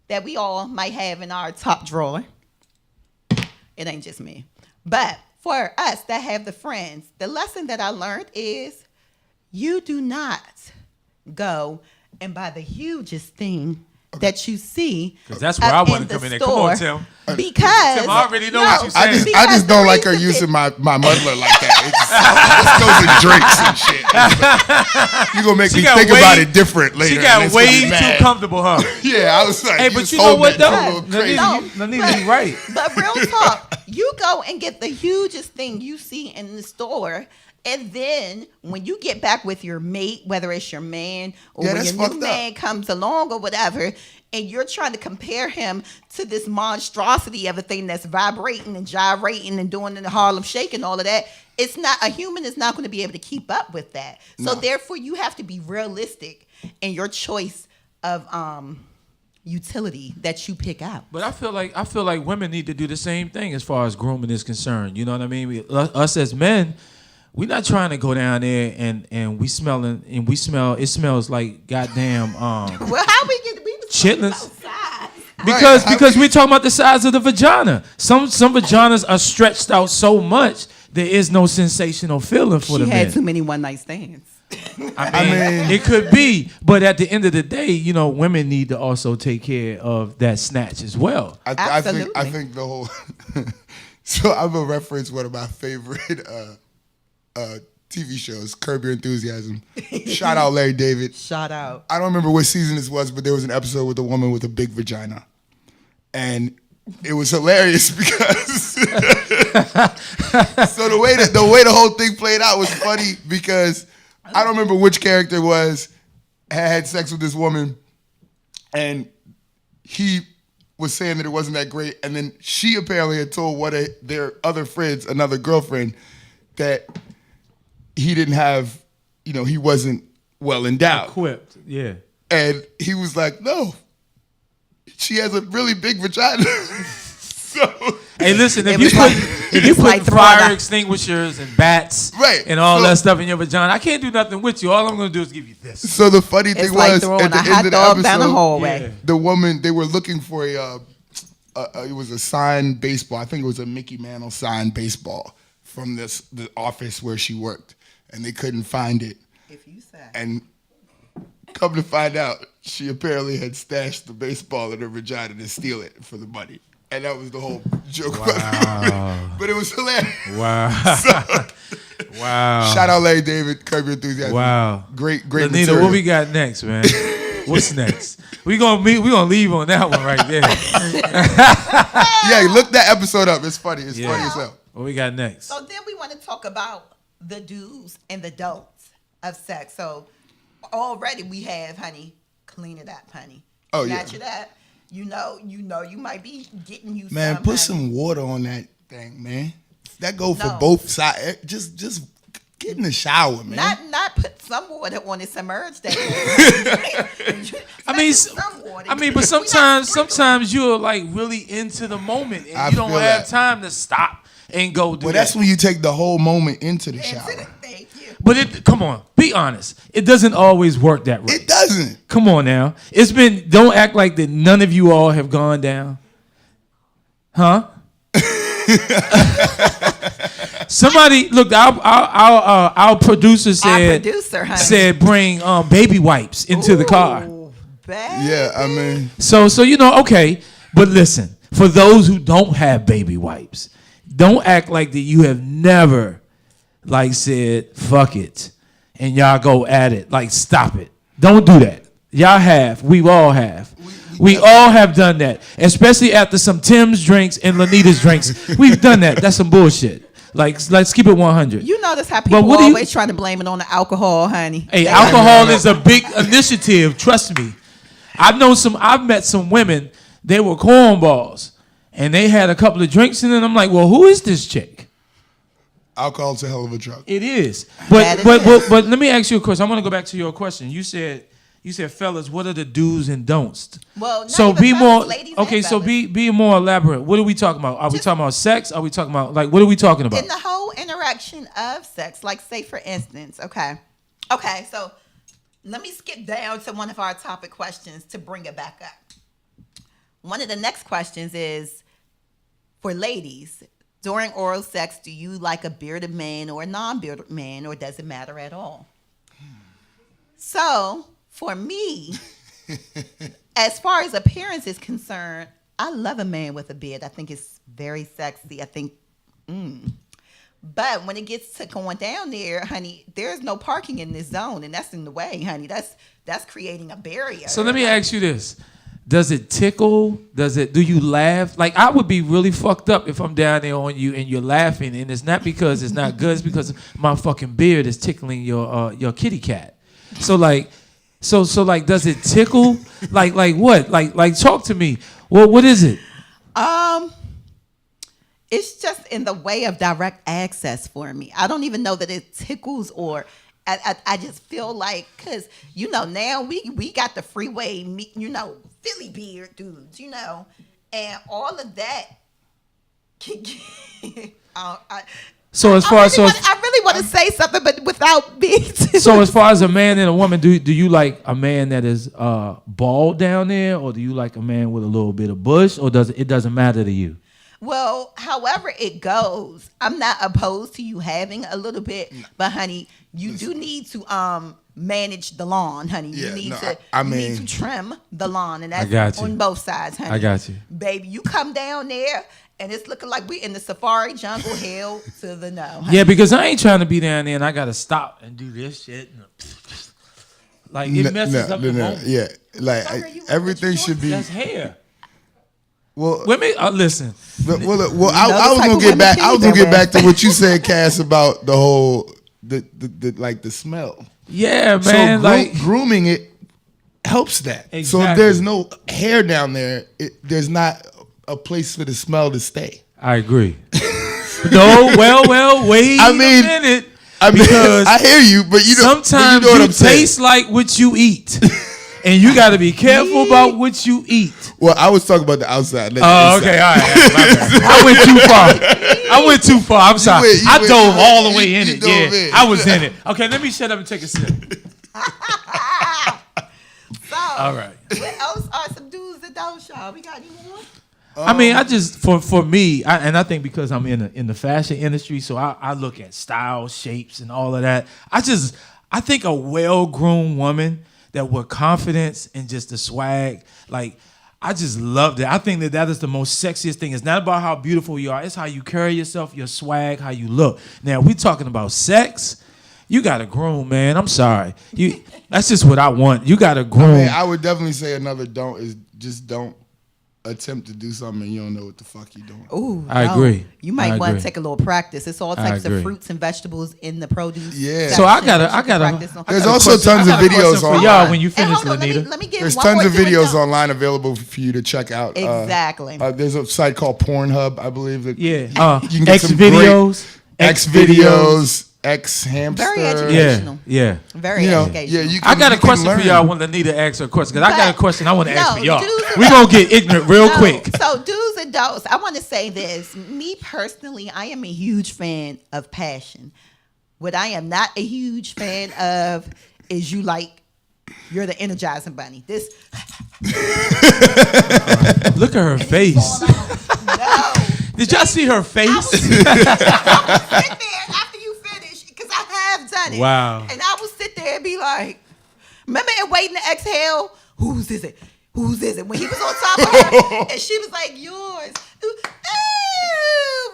that we all might have in our top drawer, it ain't just me. But for us that have the friends, the lesson that I learned is you do not go and buy the hugest thing that you see. 'Cause that's where I wanna come in there. Come on, Tim. Because Tim, I already know what you're I saying. just because don't the like her reason using that- my muddler like that. It just goes in drinks and shit. You gonna make me got think way- about it different later. She and got it's gonna way be too mad. comfortable, huh? Yeah, I was like, Hey, you but was you know holding what it though? a little crazy. Nanita, you right. But real talk, you go and get the hugest thing you see in the store. And then when you get back with your mate, whether it's your man or Yeah, when that's your fucked new up. man comes along or whatever, and you're trying to compare him to this monstrosity of a thing that's vibrating and gyrating and doing the Harlem Shake and all of that, it's not, a human is not going to be able to keep up with that. So No. therefore, you have to be realistic in your choice of utility that you pick out. But I feel like women need to do the same thing as far as grooming is concerned. You know what I mean? Us as men, we're not trying to go down there and it smells like goddamn Well, how we was chitlins. outside. Because we're talking about the size of the vagina. Some vaginas are stretched out so much there is no sensational feeling for the She men. had too many one night stands. I mean, it could be, but at the end of the day, you know, women need to also take care of that snatch as well. I think the whole. So I'm gonna reference one of my favorite TV shows, Curb Your Enthusiasm. Shout out Larry David. Shout out. I don't remember what season this was, but there was an episode with a woman with a big vagina, and it was hilarious because. So the way the whole thing played out was funny because I don't remember which character it was had sex with this woman, and he was saying that it wasn't that great, and then she apparently had told one of their other friends, another girlfriend, that he didn't have, you know, he wasn't well endowed. Equipped, yeah. And he was like, no, she has a really big vagina. So, hey, listen, if you put like fire extinguishers and bats Right, and all so- that stuff in your vagina, I can't do nothing with you. All I'm going to do is give you this. so the funny thing It's like was, throwing at the a end hot of the dog down the episode, hallway. Yeah. the woman, they were looking for it was a signed baseball. I think it was a Mickey Mantle signed baseball from the office where she worked, and they couldn't find it. If you say. And come to find out, she apparently had stashed the baseball in her vagina to steal it for the money. And that was the whole joke. Wow. But it was hilarious. Wow. Wow. Shout out Larry David, Curb Your Enthusiasm. Wow. Great Anita, material. what we got next, man? What's next? We gonna leave on that one right there. Yeah, look that episode up. It's funny. It's Yeah. funny as hell. What we got next? So then we want to talk about the do's and the don'ts of sex. So already we have, honey, clean it up, honey. Oh, yeah. Snatch it up. You know, you might be getting you Man, some, put honey. some water on that thing, man. That go for No. both sides. Just get in the shower, man. Not put some water on it, submerge that. But sometimes you're like really into the moment and I you don't feel have that. time to stop and go do Well, that. that's when you take the whole moment into the shower. Thank you. But come on, be honest. It doesn't always work that way. It doesn't. Come on now. Don't act like that none of you all have gone down. Huh? Somebody, look, our producer said bring baby wipes into the car. Baby. Yeah, I mean, So okay. But listen, for those who don't have baby wipes, don't act like that you have never like said fuck it and y'all go at it. Like stop it. Don't do that. Y'all have. We all have. We all have done that, especially after some Tim's drinks and Lanita's drinks. We've done that. That's some bullshit. Like, let's keep it 100. You notice how people what do you- always trying to blame it on the alcohol, honey. Hey, alcohol is a big initiative. Trust me. I've met some women. They were cornballs, and they had a couple of drinks, and then I'm like, well, who is this chick? alcohol's a hell of a drug. It is. That But it is. but let me ask you a question. I want to go back to your question. You said, fellas, what are the do's and don'ts? Well, not so even be fellas, more. ladies Okay, and so fellas. be more elaborate. What are we talking about? Are we talking about sex? Are we talking about what are we talking about? In the whole interaction of sex, like say for instance, okay, so let me skip down to one of our topic questions to bring it back up. One of the next questions is for ladies. During oral sex, do you like a bearded man or a non-bearded man, or does it matter at all? So for me, as far as appearance is concerned, I love a man with a beard. I think it's very sexy. I think, But when it gets to going down there, honey, there's no parking in this zone, and that's in the way, honey. That's creating a barrier. So let me ask you this. Does it tickle? Do you laugh? Like, I would be really fucked up if I'm down there on you and you're laughing, and it's not because it's not good, it's because my fucking beard is tickling your kitty cat. So like, does it tickle? like what? Like talk to me. What is it? It's just in the way of direct access for me. I don't even know that it tickles or I just feel like, because, now we got the freeway, Philly beard dudes, and all of that can get, So as far as I really want to say something, but without being too. So as far as a man and a woman, do you like a man that is bald down there, or do you like a man with a little bit of bush, or it doesn't matter to you? Well, however it goes, I'm not opposed to you having a little bit, but honey, you do need to manage the lawn, honey. Yeah, you need I you mean, need to trim the lawn, and got that's you. on both sides, honey. I got you. Baby, you come down there and it's looking like we in the safari jungle. Hell to the no, honey. Yeah, because I ain't trying to be down there and I gotta stop and do this shit. Like it messes up the moment. Yeah, like everything should be. That's hair. Well, Women, listen. Well, I was gonna get back. I was gonna get back to what you said, Cass, about the whole the smell. Yeah, man. So grooming it helps that. Exactly. So if there's no hair down there, there's not a place for the smell to stay. I agree. No, well, wait a minute. Because I hear you, but sometimes you know you taste like what you eat. And you got to be careful about what you eat. Well, I was talking about the outside. Oh, okay, all right. My bad. I went too far. I'm sorry. I dove all the way in it. Yeah, I was in it. Okay, let me shut up and take a sip. So, all right. What else are some do's and don'ts, y'all? We got any more? I mean, I just for me, and I think because I'm in the fashion industry, so I look at style, shapes, and all of that. I think a well-groomed woman that with confidence and just the swag, like I just love that. I think that is the most sexiest thing. It's not about how beautiful you are. It's how you carry yourself, your swag, how you look. Now, we talking about sex. You got to groom, man. I'm sorry. That's just what I want. You got to groom. I would definitely say another don't is just don't attempt to do something and you don't know what the fuck you're doing. Ooh, I agree. You might want to take a little practice. It's all types of fruits and vegetables in the produce. Yeah. So I gotta. There's also tons of videos for on y'all when you finish, Lanita. Let me get There's one tons more of do and videos don't. online available for you to check out. Exactly. There's a site called Pornhub, I believe. That Yeah. you can get X some videos. great X videos. X hamster. Very educational. Yeah. Very educational. Yeah, I got a question for y'all when Lanita asks her question, because I got a question I want to ask for y'all. do's We're going to get ignorant real quick. So do's and don'ts. I want to say this. Me personally, I am a huge fan of passion. What I am not a huge fan of is you're the Energizing Bunny. This. Look at her face. No. Did y'all see her face? I would sit there after you finish, because I have done it. Wow. And I would sit there and be like, remember in Waiting to Exhale? Whose is it? Whose is it? When he was on top of her and she was like, yours. Ooh,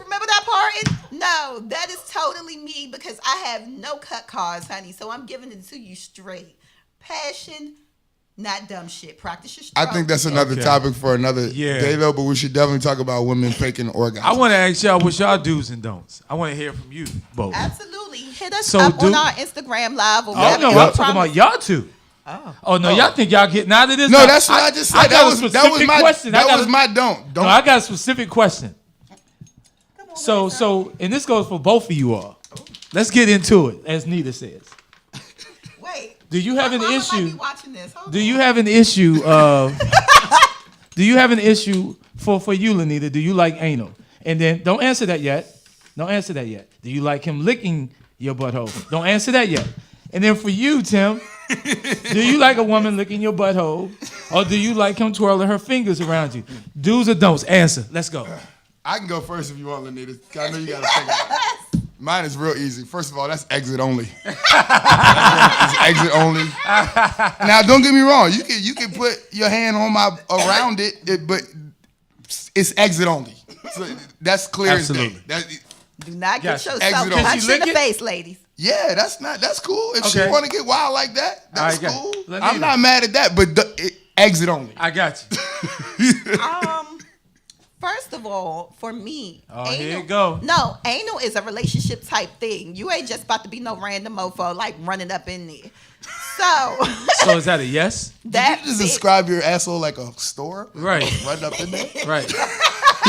remember that part? No, that is totally me, because I have no cut cards, honey. So I'm giving it to you straight. Passion, not dumb shit. Practice your stroke. I think that's another topic for another day, though, but we should definitely talk about women faking orgasms. I want to ask y'all what y'all do's and don'ts. I want to hear from you both. Absolutely. Hit us up on our Instagram live. Or Oh, whatever. no, I'm talking about y'all two. Oh no, y'all think y'all getting out of this? No, that's what I just said. I got a specific question. That was my don't. No, I got a specific question. So, and this goes for both of you all. Let's get into it, as Nita says. Wait. Do you have an issue? Do you on. have an issue of? Do you have an issue for you, Lanita? Do you like anal? And then don't answer that yet. Don't answer that yet. Do you like him licking your butthole? Don't answer that yet. And then for you, Tim, do you like a woman licking your butthole, or do you like him twirling her fingers around you? Do's or don'ts? Answer. Let's go. I can go first if you want, Lanita. I know you got to think about it. Mine is real easy. First of all, that's exit only. It's exit only. Now, don't get me wrong. You can put your hand on around it, but it's exit only. So that's clear Absolutely. as day. Do not get yourself Exit punched only. in the face, ladies. Yeah, that's cool. If she Okay. want to get wild like that, that's All right, cool. Lanita. I'm not mad at that, but exit only. I got you. First of all, for me, Oh, here it go. No, anal is a relationship type thing. You ain't just about to be no random mofo like running up in there. So is that a yes? That Did you just describe your asshole like a store? Right. Right up in there? Right.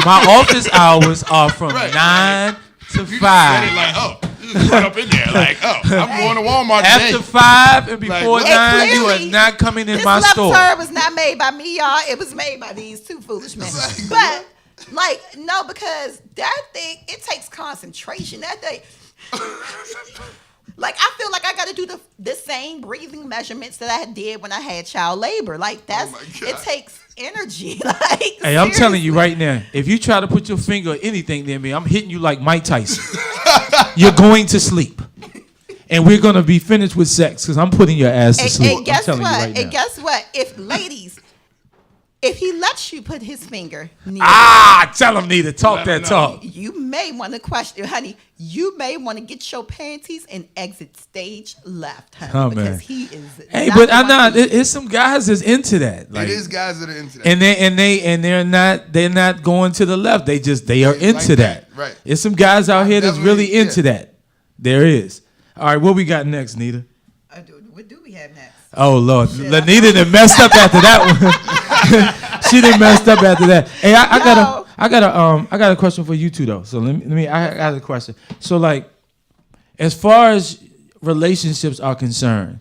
My office hours are from 9 to 5. Like, oh, You just run up in there like, oh, I'm going to Walmart today. After 5 and before Like, 9, you clearly, are not coming in this my left store. turn was not made by me, y'all. It was made by these two foolish men. But like, no, because that thing, it takes concentration. That thing. Like, I feel like I got to do the same breathing measurements that I did when I had child labor. Like, that's it takes energy. Like, Hey, I'm telling you right now, if you try to put your finger or anything near me, I'm hitting you like Mike Tyson. You're going to sleep. And we're going to be finished with sex because I'm putting your ass to sleep. And guess I'm telling what? you right now. And guess what? If he lets you put his finger near Tell him, Nita. Talk that talk. you may want to question, honey. You may want to get your panties and exit stage left, honey, Oh, because man. he is. Hey, not but the I'm one not. to- It's some guys that's into that. Like, It is guys that are into that. they're not going to the left. They are Like into that. Right. It's some guys out here that's really definitely- into that. There is. All right, what we got next, Nita? What do we have next? Oh Lord, Lanita done messed up after that one. She done messed up after that. Hey, I got a question for you too though. So I got a question. So like, as far as relationships are concerned,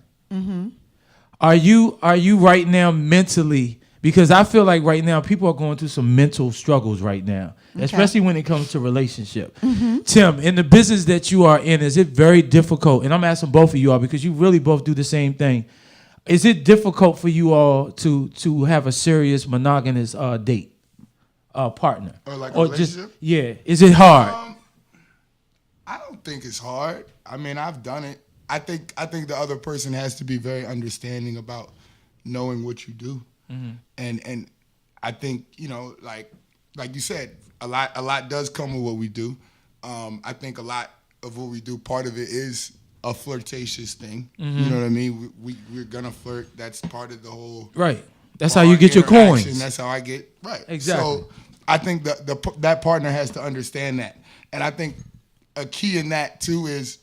are you right now mentally? Because I feel like right now people are going through some mental struggles right now, especially when it comes to relationship. Tim, in the business that you are in, is it very difficult? And I'm asking both of you all because you really both do the same thing. Is it difficult for you all to have a serious monogamous date, partner, Or like a relationship? Is it hard? I don't think it's hard. I mean, I've done it. I think the other person has to be very understanding about knowing what you do, and I think like you said, a lot does come with what we do. I think a lot of what we do, part of it is a flirtatious thing. You know what I mean? We're gonna flirt. That's part of the whole Right. That's how you get your interaction. coins. That's how I get right. Exactly. So I think that partner has to understand that, and I think a key in that too is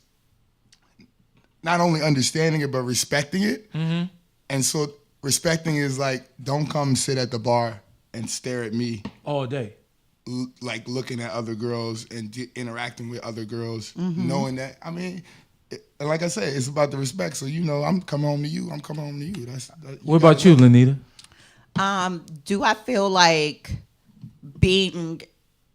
not only understanding it but respecting it. And so respecting is like, don't come sit at the bar and stare at me All day. like looking at other girls and interacting with other girls, knowing that. I mean. And like I said, it's about the respect. So I'm coming home to you. I'm coming home to you. What about you, Lanita? Do I feel like being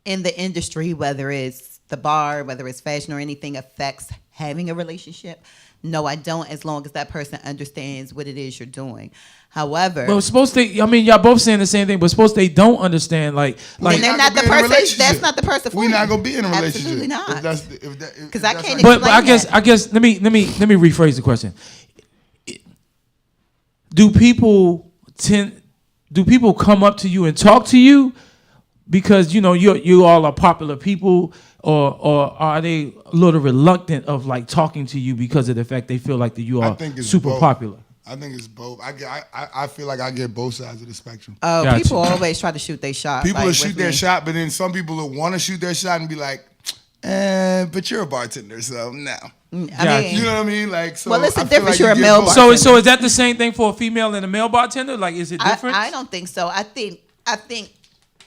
in the industry, whether it's the bar, whether it's fashion or anything, affects having a relationship? No, I don't, as long as that person understands what it is you're doing. However, Well, suppose they. I mean, y'all both saying the same thing, but suppose they don't understand. Like then they're not the person. That's not the person for We're you. not gonna be in a relationship. Absolutely not. Because I can't But explain I guess that. let me rephrase the question. Do people come up to you and talk to you because you all are popular people, or are they a little reluctant of like talking to you because of the fact they feel like that you I are think it's super both. popular? I think it's both. I feel like I get both sides of the spectrum. Gotcha. People always try to shoot their shot. People like, will shoot with their me. shot, but then some people will want to shoot their shot and be like, but you're a bartender, so no. I Gotcha. mean, You know what I mean? Like, so Well, it's a I feel difference. you You're a get male both. So is that the same thing for a female and a male bartender? Like, is it different? I don't think so. I think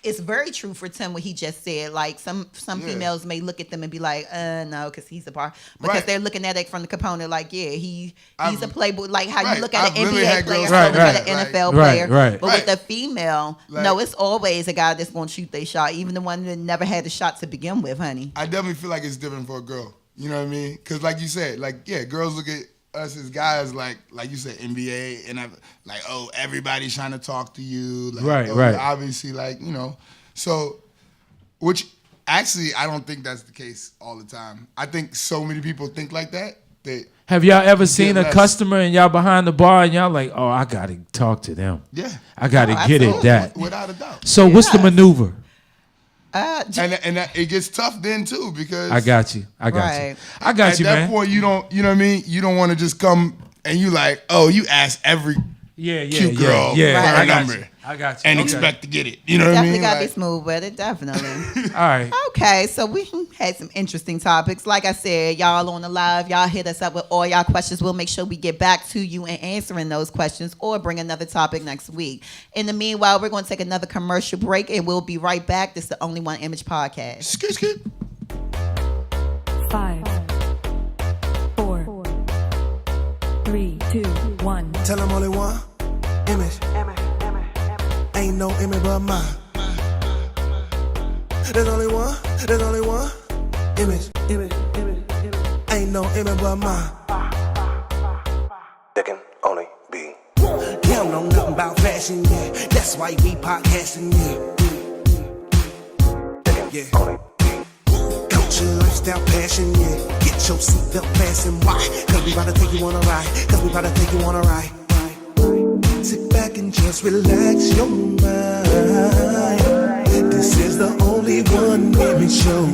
it's very true for Tim what he just said. Like some females may look at them and be like, no, because he's a bar, because Right. they're looking at it from the component like, yeah, he's a playboy. Like how right. you look at I've an really NBA had player, girls how you Right, look at right, an right. NFL Right, player. right. But Right. with the female, Like- no, it's always a guy that's going to shoot their shot, even the one that never had the shot to begin with, honey. I definitely feel like it's different for a girl. You know what I mean? Because like you said, like, yeah, girls look at us as guys like you said, NBA, and I'm like, oh, everybody's trying to talk to you. Like, Right, oh, right. Obviously, like, so, which actually I don't think that's the case all the time. I think so many people think like that. Have y'all ever seen a less. customer and y'all behind the bar and y'all like, oh, I gotta talk to them. Yeah. I gotta Oh, get it absolutely. that. Without a doubt. So what's the maneuver? And that, it gets tough then too, because I got you. Right. I got at you, that man. point you don't, you know what I mean? You don't want to just come and you like, oh, you ask every Yeah, cute girl yeah. for Right. her I got number you. I got you. and Okay. expect to get it. You know what I Definitely mean? got to be Like, smooth with it, definitely. All right. Okay, so we had some interesting topics. Like I said, y'all on the live, y'all hit us up with all y'all questions. We'll make sure we get back to you and answering those questions or bring another topic next week. In the meanwhile, we're going to take another commercial break and we'll be right back. This is the Only One Image Podcast. skit, skit. 5, 3, 2, 1. Tell them only one image. Ain't no image but mine. There's only one image. Ain't no image but mine. There can only be. He don't know nothing about fashion, yeah. That's why we podcasting, yeah. There can only be. Culture, lifestyle, passion, yeah. Get your seatbelt fastened. Why? Cause we about to take you on a ride. Sit back and just relax your mind. This is the only one image show.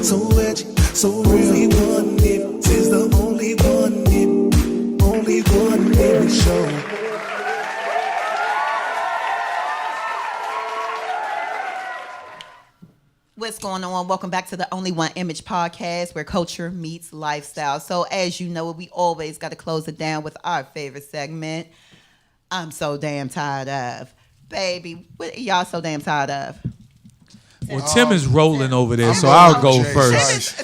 So edgy, so real. This is the only one image show. What's going on? Welcome back to the Only One Image podcast where culture meets lifestyle. So as you know, we always got to close it down with our favorite segment. I'm so damn tired of. Baby, what are y'all so damn tired of? Well, Tim is rolling over there, so going I'll with go Jay. first.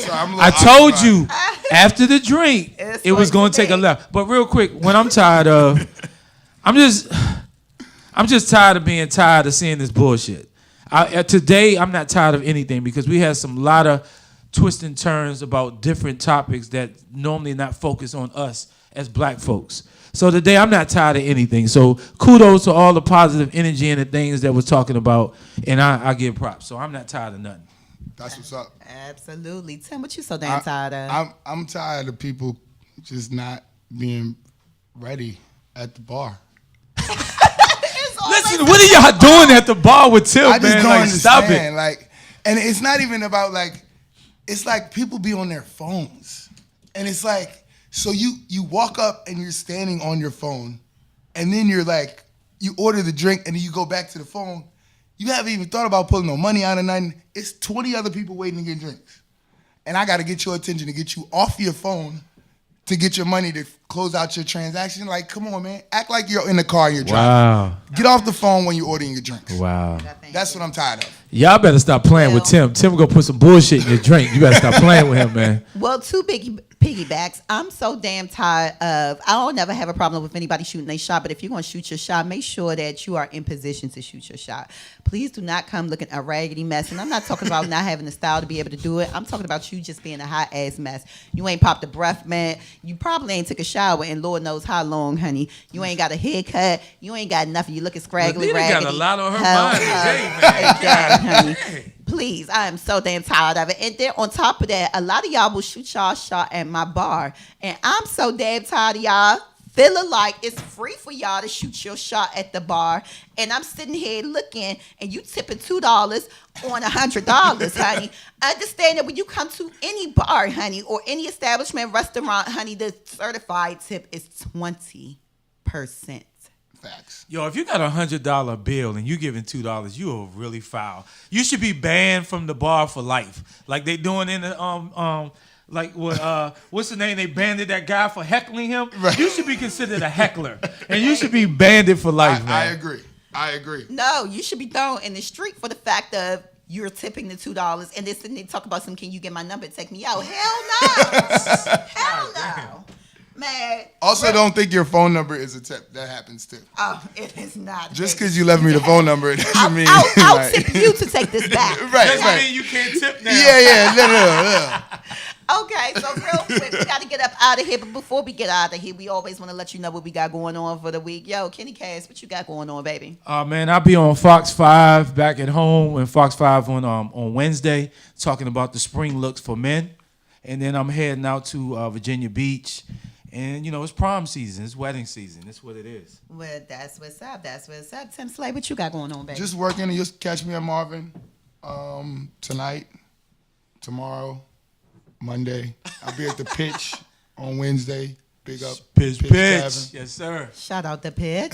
So I'm a little I told occupied. you after the drink, It's it was like going to take a me. left. But real quick, what I'm tired of, I'm just tired of being tired of seeing this bullshit. Today, I'm not tired of anything because we had some lot of twists and turns about different topics that normally not focus on us as black folks. So today, I'm not tired of anything. So kudos to all the positive energy and the things that we're talking about, and I give props. So I'm not tired of nothing. That's what's up. Absolutely. Tim, what you so damn tired of? I'm tired of people just not being ready at the bar. Listen, what are y'all doing at the bar with Tim, I just man? don't Like, stop it. understand. Like, and it's not even about like, it's like people be on their phones, and it's like, so you walk up and you're standing on your phone, and then you're like, you order the drink, and then you go back to the phone. You haven't even thought about pulling no money out of nothing. It's 20 other people waiting to get drinks, and I got to get your attention to get you off your phone to get your money to close out your transaction. Like, come on, man. Act like you're in the car and you're driving. Wow. Get off the phone when you're ordering your drinks. Wow. That's what I'm tired of. Y'all better stop playing with Tim. Tim gonna put some bullshit in your drink. You better stop playing with him, man. Well, two big piggybacks. I'm so damn tired of. I don't never have a problem with anybody shooting their shot, but if you're gonna shoot your shot, make sure that you are in position to shoot your shot. Please do not come looking a raggedy mess. And I'm not talking about not having the style to be able to do it. I'm talking about you just being a hot ass mess. You ain't popped a breath, man. You probably ain't took a shower in Lord knows how long, honey. You ain't got a haircut. You ain't got nothing. You looking scraggly, Lanita raggedy. got a lot on her Hell, mind today, man. exactly, honey. Please, I am so damn tired of it. And then on top of that, a lot of y'all will shoot y'all shot at my bar. And I'm so damn tired of y'all feeling like it's free for y'all to shoot your shot at the bar. And I'm sitting here looking and you tipping $2 on $100, honey. Understand that when you come to any bar, honey, or any establishment, restaurant, honey, the certified tip is 20%. Facts. Yo, if you got $100 bill and you giving $2, you are really foul. You should be banned from the bar for life, like they doing in the like what what's the name? They banned that guy for heckling him. Right. You should be considered a heckler, and you should be banned for life, man. I agree. No, you should be thrown in the street for the fact of you're tipping the $2 and then they talk about some, can you get my number and take me out? Hell no. Hell no. Man. Also, don't think your phone number is a tip. That happens too. Oh, it is not. Just baby. because you left me the phone number, it doesn't mean. I'll like- tip you to take this back. Right, Doesn't right. mean you can't tip now. Yeah. No. Okay, so real quick, we got to get up out of here. But before we get out of here, we always want to let you know what we got going on for the week. Yo, Kenny Cass, what you got going on, baby? Man, I'll be on Fox 5 back at home and Fox 5 on Wednesday talking about the spring looks for men. And then I'm heading out to Virginia Beach. And, you know, it's prom season. It's wedding season. That's what it is. Well, that's what's up. That's what's up. Tim Slay, what you got going on, baby? Just working, and you'll catch me at Marvin tonight, tomorrow, Monday. I'll be at the pitch on Wednesday. Big up. Pitch. Tavern. Yes, sir. Shout out the pitch.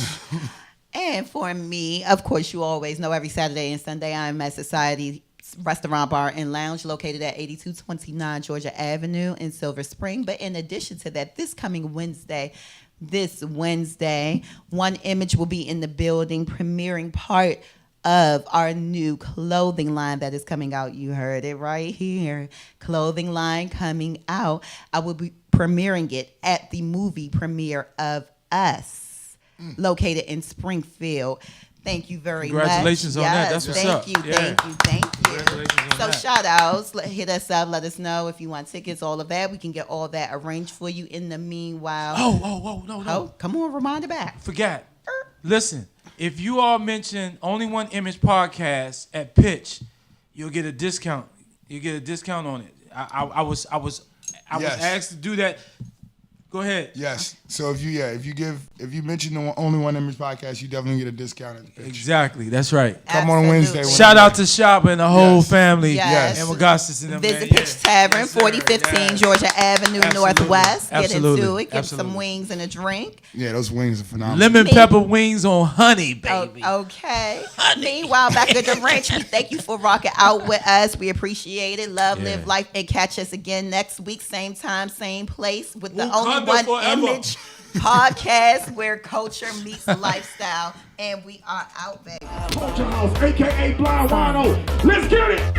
And for me, of course, you always know every Saturday and Sunday I'm at Society Restaurant Bar and Lounge located at 8229 Georgia Avenue in Silver Spring. But in addition to that, this Wednesday, One Image will be in the building premiering part of our new clothing line that is coming out. You heard it right here. Clothing line coming out. I will be premiering it at the movie premiere of Us, located in Springfield. Thank you very much. Congratulations on that. That's what's up. Thank you. Congratulations on So that. shout outs. Hit us up. Let us know if you want tickets, all of that. We can get all that arranged for you. In the meanwhile. No. Oh, come on, remind it back. Forget. Listen, if you all mention Only One Image Podcast at Pitch, you'll get a discount. You get a discount on it. I was asked to do that. Go ahead. Yes. So if you mention the Only One Image Podcast, you definitely get a discount at the pitch. Exactly. That's right. Come on Wednesday. Shout out to Shop and the whole family. Yes. And Augustus and them. Visit man. Pitch Tavern, Yes, sir. 4015 Yes. Georgia Avenue, Absolutely. Northwest. Get Absolutely. into it. Get Absolutely. some wings and a drink. Yeah, those wings are phenomenal. Lemon pepper wings on honey, baby. Okay. Meanwhile, back at the ranch, we thank you for rocking out with us. We appreciate it. Love, Yeah. live life, and catch us again next week, same time, same place, with the Wakanda Only One forever. Image Podcast, where culture meets lifestyle. And we are out, baby. Culture House, a.k.a. Blind Wino. Let's get it.